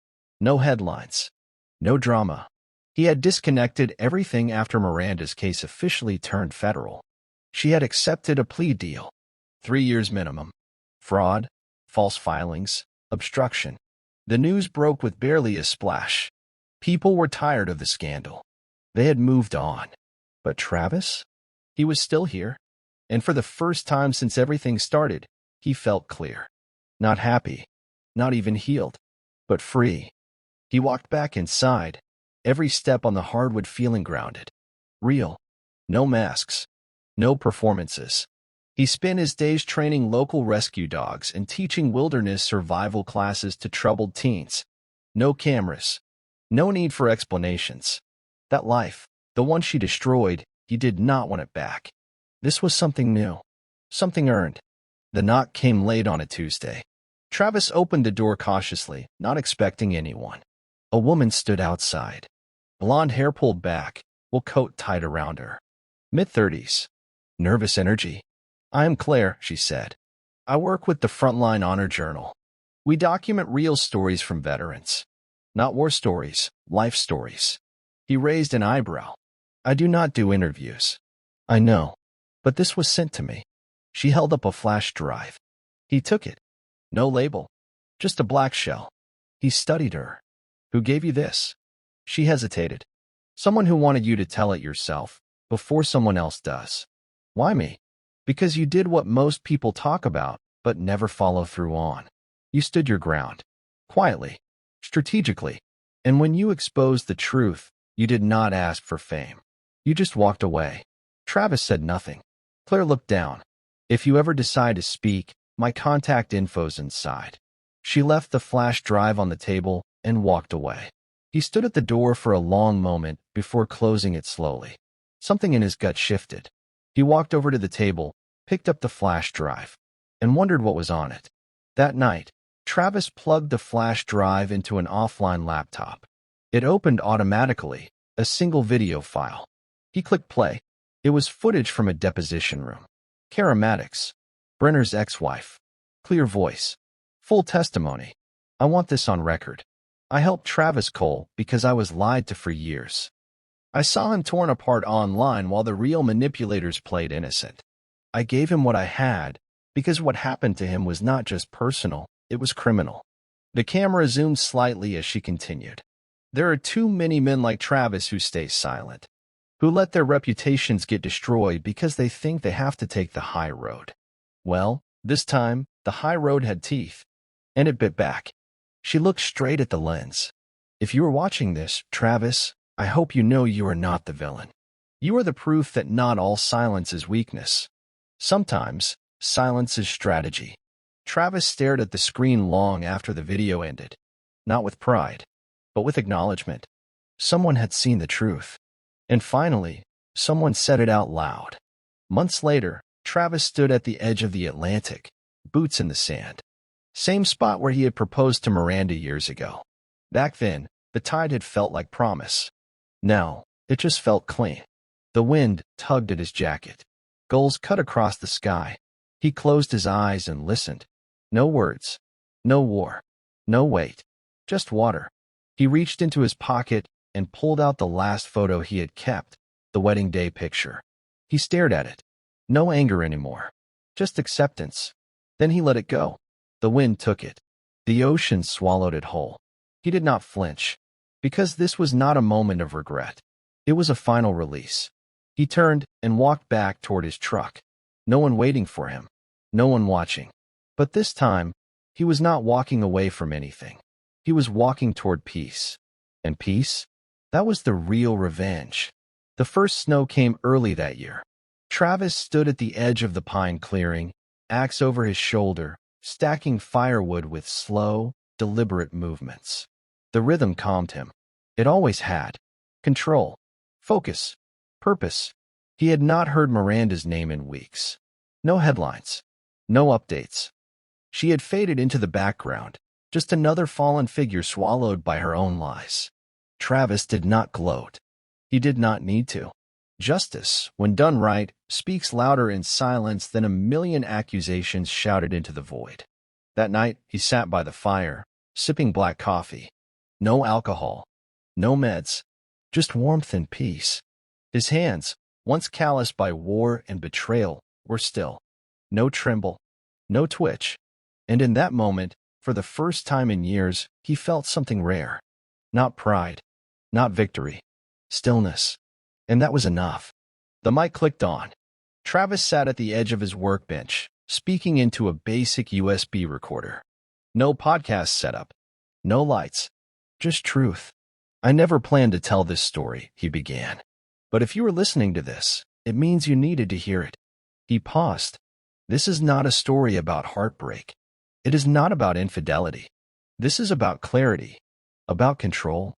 No headlines. No drama. He had disconnected everything after Miranda's case officially turned federal. She had accepted a plea deal. 3 years minimum. Fraud, false filings, obstruction. The news broke with barely a splash. People were tired of the scandal. They had moved on. But Travis? He was still here. And for the first time since everything started, he felt clear. Not happy, not even healed, but free. He walked back inside, every step on the hardwood feeling grounded. Real. No masks. No performances. He spent his days training local rescue dogs and teaching wilderness survival classes to troubled teens. No cameras. No need for explanations. That life, the one she destroyed, he did not want it back. This was something new. Something earned. The knock came late on a Tuesday. Travis opened the door cautiously, not expecting anyone. A woman stood outside. Blonde hair pulled back, wool coat tied around her. Mid-30s. Nervous energy. "I am Claire," she said. "I work with the Frontline Honor Journal. We document real stories from veterans. Not war stories, life stories." He raised an eyebrow. "I do not do interviews." "I know, but this was sent to me." She held up a flash drive. He took it. No label. Just a black shell. He studied her. "Who gave you this?" She hesitated. "Someone who wanted you to tell it yourself, before someone else does." "Why me?" "Because you did what most people talk about, but never follow through on. You stood your ground. Quietly. Strategically. And when you exposed the truth, you did not ask for fame. You just walked away." Travis said nothing. Claire looked down. "If you ever decide to speak, my contact info's inside." She left the flash drive on the table and walked away. He stood at the door for a long moment before closing it slowly. Something in his gut shifted. He walked over to the table, picked up the flash drive, and wondered what was on it. That night, Travis plugged the flash drive into an offline laptop. It opened automatically, a single video file. He clicked play. It was footage from a deposition room. Cara, Brener's ex-wife. Clear voice. Full testimony. "I want this on record. I helped Travis Cole because I was lied to for years. I saw him torn apart online while the real manipulators played innocent. I gave him what I had because what happened to him was not just personal, it was criminal." The camera zoomed slightly as she continued. "There are too many men like Travis who stay silent, who let their reputations get destroyed because they think they have to take the high road. Well, this time, the high road had teeth, and it bit back." She looked straight at the lens. "If you are watching this, Travis, I hope you know you are not the villain. You are the proof that not all silence is weakness. Sometimes, silence is strategy." Travis stared at the screen long after the video ended. Not with pride, but with acknowledgement. Someone had seen the truth. And finally, someone said it out loud. Months later, Travis stood at the edge of the Atlantic, boots in the sand. Same spot where he had proposed to Miranda years ago. Back then, the tide had felt like promise. Now, it just felt clean. The wind tugged at his jacket. Gulls cut across the sky. He closed his eyes and listened. No words. No war. No weight. Just water. He reached into his pocket and pulled out the last photo he had kept, the wedding day picture. He stared at it. No anger anymore. Just acceptance. Then he let it go. The wind took it. The ocean swallowed it whole. He did not flinch, because this was not a moment of regret. It was a final release. He turned and walked back toward his truck. No one waiting for him. No one watching. But this time, he was not walking away from anything. He was walking toward peace. And peace? That was the real revenge. The first snow came early that year. Travis stood at the edge of the pine clearing, axe over his shoulder, stacking firewood with slow, deliberate movements. The rhythm calmed him. It always had. Control. Focus. Purpose. He had not heard Miranda's name in weeks. No headlines. No updates. She had faded into the background, just another fallen figure swallowed by her own lies. Travis did not gloat. He did not need to. Justice, when done right, speaks louder in silence than a million accusations shouted into the void. That night, he sat by the fire, sipping black coffee. No alcohol. No meds. Just warmth and peace. His hands, once calloused by war and betrayal, were still. No tremble. No twitch. And in that moment, for the first time in years, he felt something rare. Not pride. Not victory. Stillness. And that was enough. The mic clicked on. Travis sat at the edge of his workbench, speaking into a basic USB recorder. No podcast setup. No lights. Just truth. I never planned to tell this story, he began. But if you were listening to this, it means you needed to hear it. He paused. This is not a story about heartbreak. It is not about infidelity. This is about clarity, about control,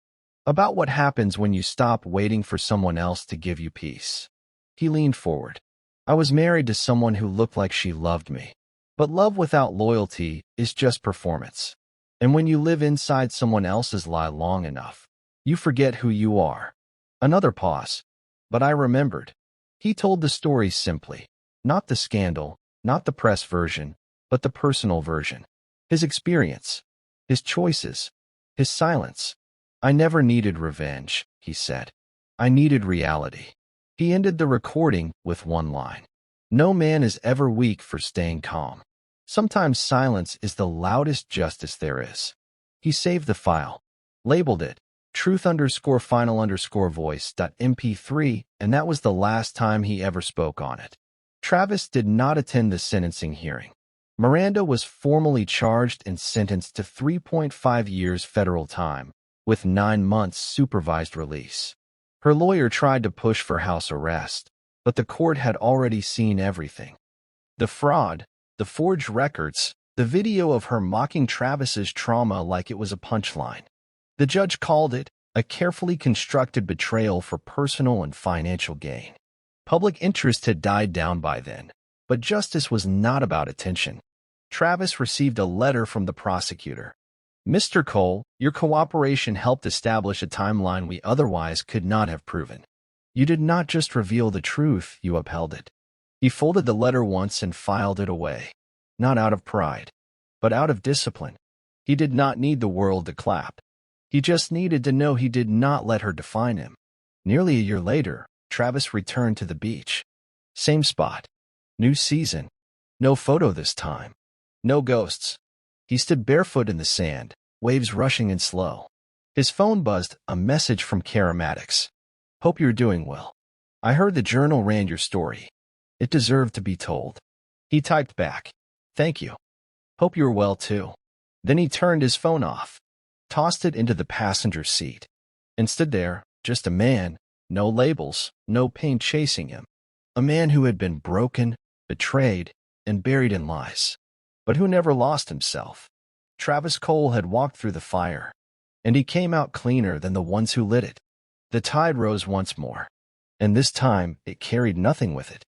about what happens when you stop waiting for someone else to give you peace. He leaned forward. I was married to someone who looked like she loved me. But love without loyalty is just performance. And when you live inside someone else's lie long enough, you forget who you are. Another pause. But I remembered. He told the story simply. Not the scandal, not the press version, but the personal version. His experience. His choices. His silence. I never needed revenge, he said. I needed reality. He ended the recording with one line. No man is ever weak for staying calm. Sometimes silence is the loudest justice there is. He saved the file, labeled it truth_final_voice.mp3, and that was the last time he ever spoke on it. Travis did not attend the sentencing hearing. Miranda was formally charged and sentenced to 3.5 years federal time, with 9 months supervised release. Her lawyer tried to push for house arrest, but the court had already seen everything. The fraud, the forged records, the video of her mocking Travis's trauma like it was a punchline. The judge called it a carefully constructed betrayal for personal and financial gain. Public interest had died down by then, but justice was not about attention. Travis received a letter from the prosecutor. Mr. Cole, your cooperation helped establish a timeline we otherwise could not have proven. You did not just reveal the truth, you upheld it. He folded the letter once and filed it away. Not out of pride, but out of discipline. He did not need the world to clap. He just needed to know he did not let her define him. Nearly a year later, Travis returned to the beach. Same spot. New season. No photo this time. No ghosts. He stood barefoot in the sand, waves rushing in slow. His phone buzzed, a message from Cara. Hope you're doing well. I heard the journal ran your story. It deserved to be told. He typed back. Thank you. Hope you're well too. Then he turned his phone off, tossed it into the passenger seat, and stood there, just a man, no labels, no pain chasing him. A man who had been broken, betrayed, and buried in lies, but who never lost himself. Travis Cole had walked through the fire, and he came out cleaner than the ones who lit it. The tide rose once more, and this time it carried nothing with it.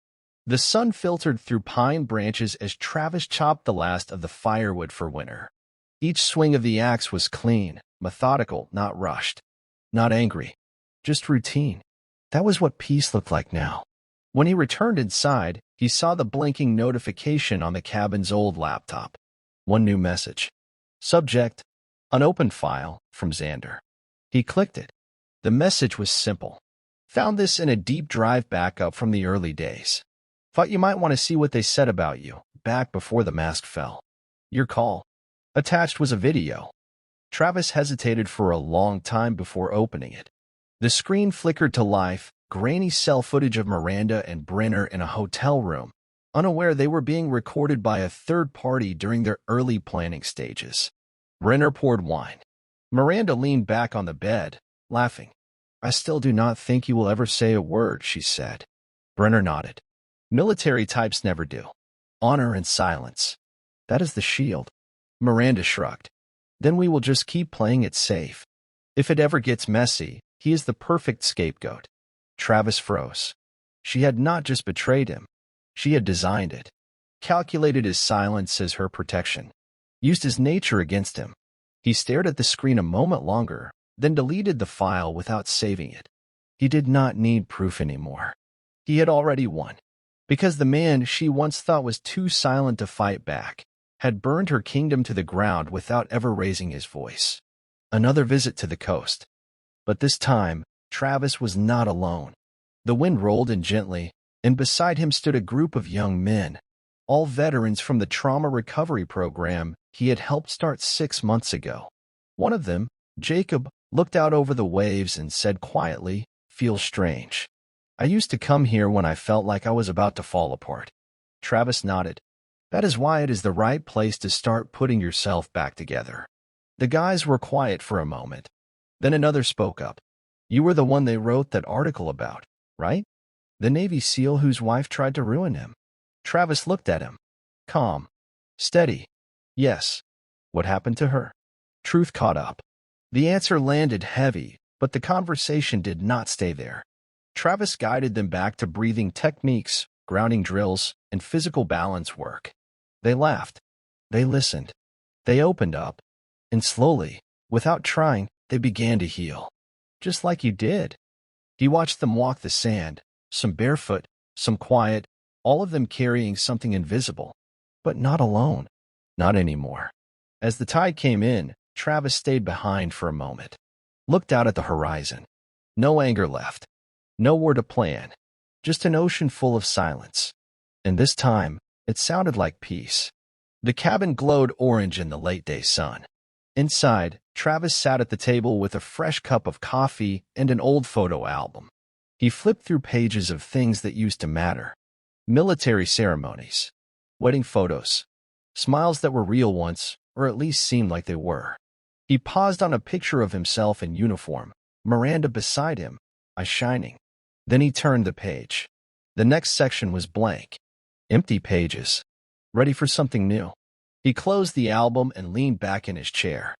The sun filtered through pine branches as Travis chopped the last of the firewood for winter. Each swing of the axe was clean, methodical, not rushed, not angry, just routine. That was what peace looked like now. When he returned inside, he saw the blinking notification on the cabin's old laptop. One new message. Subject, unopened file, from Xander. He clicked it. The message was simple. Found this in a deep drive backup from the early days. Thought you might want to see what they said about you, back before the mask fell. Your call. Attached was a video. Travis hesitated for a long time before opening it. The screen flickered to life, grainy cell footage of Miranda and Brener in a hotel room, unaware they were being recorded by a third party during their early planning stages. Brener poured wine. Miranda leaned back on the bed, laughing. I still do not think you will ever say a word, she said. Brener nodded. Military types never do. Honor and silence. That is the shield. Miranda shrugged. Then we will just keep playing it safe. If it ever gets messy, he is the perfect scapegoat. Travis froze. She had not just betrayed him. She had designed it. Calculated his silence as her protection. Used his nature against him. He stared at the screen a moment longer, then deleted the file without saving it. He did not need proof anymore. He had already won. Because the man she once thought was too silent to fight back had burned her kingdom to the ground without ever raising his voice. Another visit to the coast. But this time, Travis was not alone. The wind rolled in gently, and beside him stood a group of young men, all veterans from the trauma recovery program he had helped start 6 months ago. One of them, Jacob, looked out over the waves and said quietly, "Feels strange." I used to come here when I felt like I was about to fall apart. Travis nodded. That is why it is the right place to start putting yourself back together. The guys were quiet for a moment. Then another spoke up. You were the one they wrote that article about, right? The Navy SEAL whose wife tried to ruin him. Travis looked at him. Calm. Steady. Yes. What happened to her? Truth caught up. The answer landed heavy, but the conversation did not stay there. Travis guided them back to breathing techniques, grounding drills, and physical balance work. They laughed. They listened. They opened up. And slowly, without trying, they began to heal. Just like you did. He watched them walk the sand, some barefoot, some quiet, all of them carrying something invisible. But not alone. Not anymore. As the tide came in, Travis stayed behind for a moment. Looked out at the horizon. No anger left. Nowhere to plan. Just an ocean full of silence. And this time, it sounded like peace. The cabin glowed orange in the late-day sun. Inside, Travis sat at the table with a fresh cup of coffee and an old photo album. He flipped through pages of things that used to matter. Military ceremonies. Wedding photos. Smiles that were real once, or at least seemed like they were. He paused on a picture of himself in uniform, Miranda beside him, eyes shining. Then he turned the page. The next section was blank. Empty pages. Ready for something new. He closed the album and leaned back in his chair.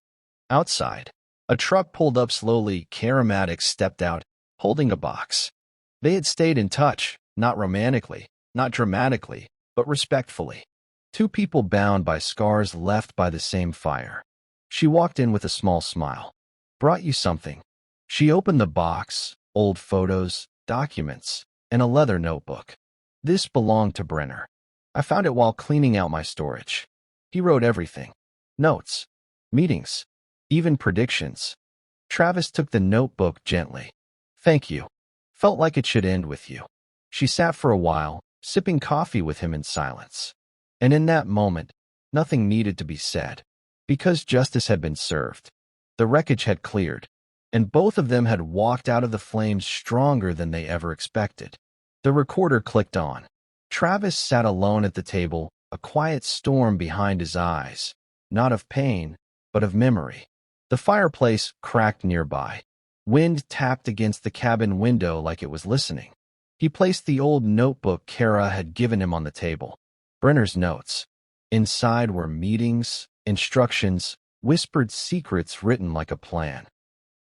Outside, a truck pulled up slowly. Cara stepped out, holding a box. They had stayed in touch, not romantically, not dramatically, but respectfully. Two people bound by scars left by the same fire. She walked in with a small smile. Brought you something. She opened the box, old photos, documents, and a leather notebook. This belonged to Brener. I found it while cleaning out my storage. He wrote everything. Notes, meetings, even predictions. Travis took the notebook gently. Thank you. Felt like it should end with you. She sat for a while, sipping coffee with him in silence. And in that moment, nothing needed to be said. Because justice had been served. The wreckage had cleared. And both of them had walked out of the flames stronger than they ever expected. The recorder clicked on. Travis sat alone at the table, a quiet storm behind his eyes. Not of pain, but of memory. The fireplace cracked nearby. Wind tapped against the cabin window like it was listening. He placed the old notebook Cara had given him on the table. Brener's notes. Inside were meetings, instructions, whispered secrets written like a plan.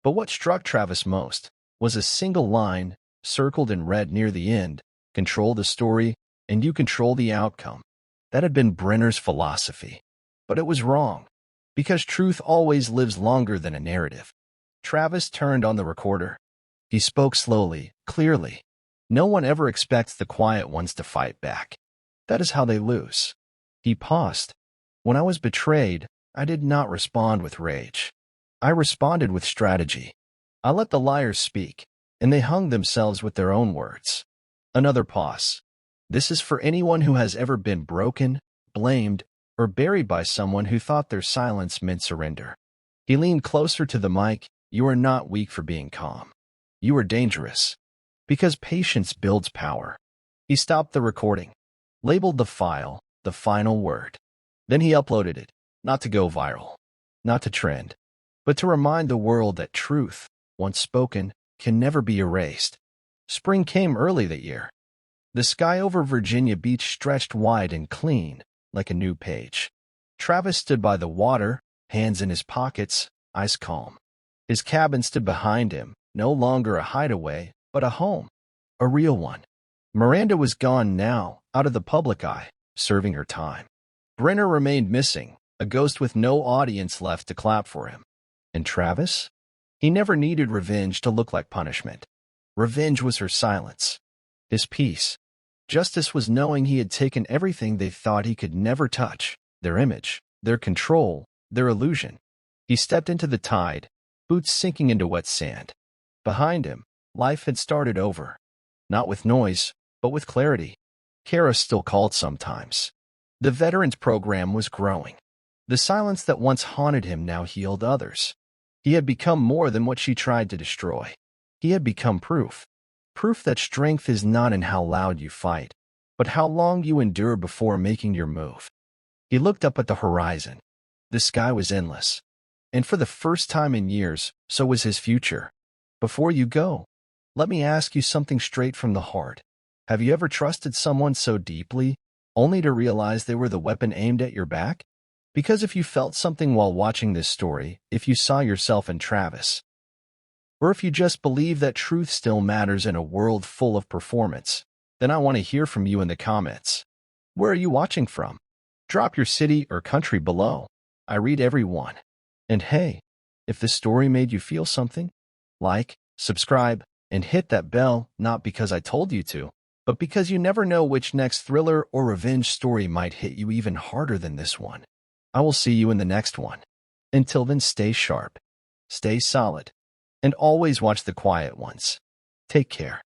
But what struck Travis most was a single line, circled in red near the end, control the story, and you control the outcome. That had been Brener's philosophy. But it was wrong, because truth always lives longer than a narrative. Travis turned on the recorder. He spoke slowly, clearly. No one ever expects the quiet ones to fight back. That is how they lose. He paused. When I was betrayed, I did not respond with rage. I responded with strategy. I let the liars speak, and they hung themselves with their own words. Another pause. This is for anyone who has ever been broken, blamed, or buried by someone who thought their silence meant surrender. He leaned closer to the mic. You are not weak for being calm. You are dangerous. Because patience builds power. He stopped the recording. Labeled the file, the final word. Then he uploaded it, not to go viral, not to trend, but to remind the world that truth, once spoken, can never be erased. Spring came early that year. The sky over Virginia Beach stretched wide and clean, like a new page. Travis stood by the water, hands in his pockets, eyes calm. His cabin stood behind him, no longer a hideaway, but a home, a real one. Miranda was gone now, out of the public eye, serving her time. Brener remained missing, a ghost with no audience left to clap for him. And Travis? He never needed revenge to look like punishment. Revenge was her silence, his peace. Justice was knowing he had taken everything they thought he could never touch, their image, their control, their illusion. He stepped into the tide, boots sinking into wet sand. Behind him, life had started over. Not with noise, but with clarity. Cara still called sometimes. The veterans program was growing. The silence that once haunted him now healed others. He had become more than what she tried to destroy. He had become proof. Proof that strength is not in how loud you fight, but how long you endure before making your move. He looked up at the horizon. The sky was endless. And for the first time in years, so was his future. Before you go, let me ask you something straight from the heart. Have you ever trusted someone so deeply, only to realize they were the weapon aimed at your back? Because if you felt something while watching this story, if you saw yourself in Travis, or if you just believe that truth still matters in a world full of performance, then I want to hear from you in the comments. Where are you watching from? Drop your city or country below. I read every one. And hey, if this story made you feel something, like, subscribe, and hit that bell, not because I told you to, but because you never know which next thriller or revenge story might hit you even harder than this one. I will see you in the next one. Until then, stay sharp, stay solid, and always watch the quiet ones. Take care.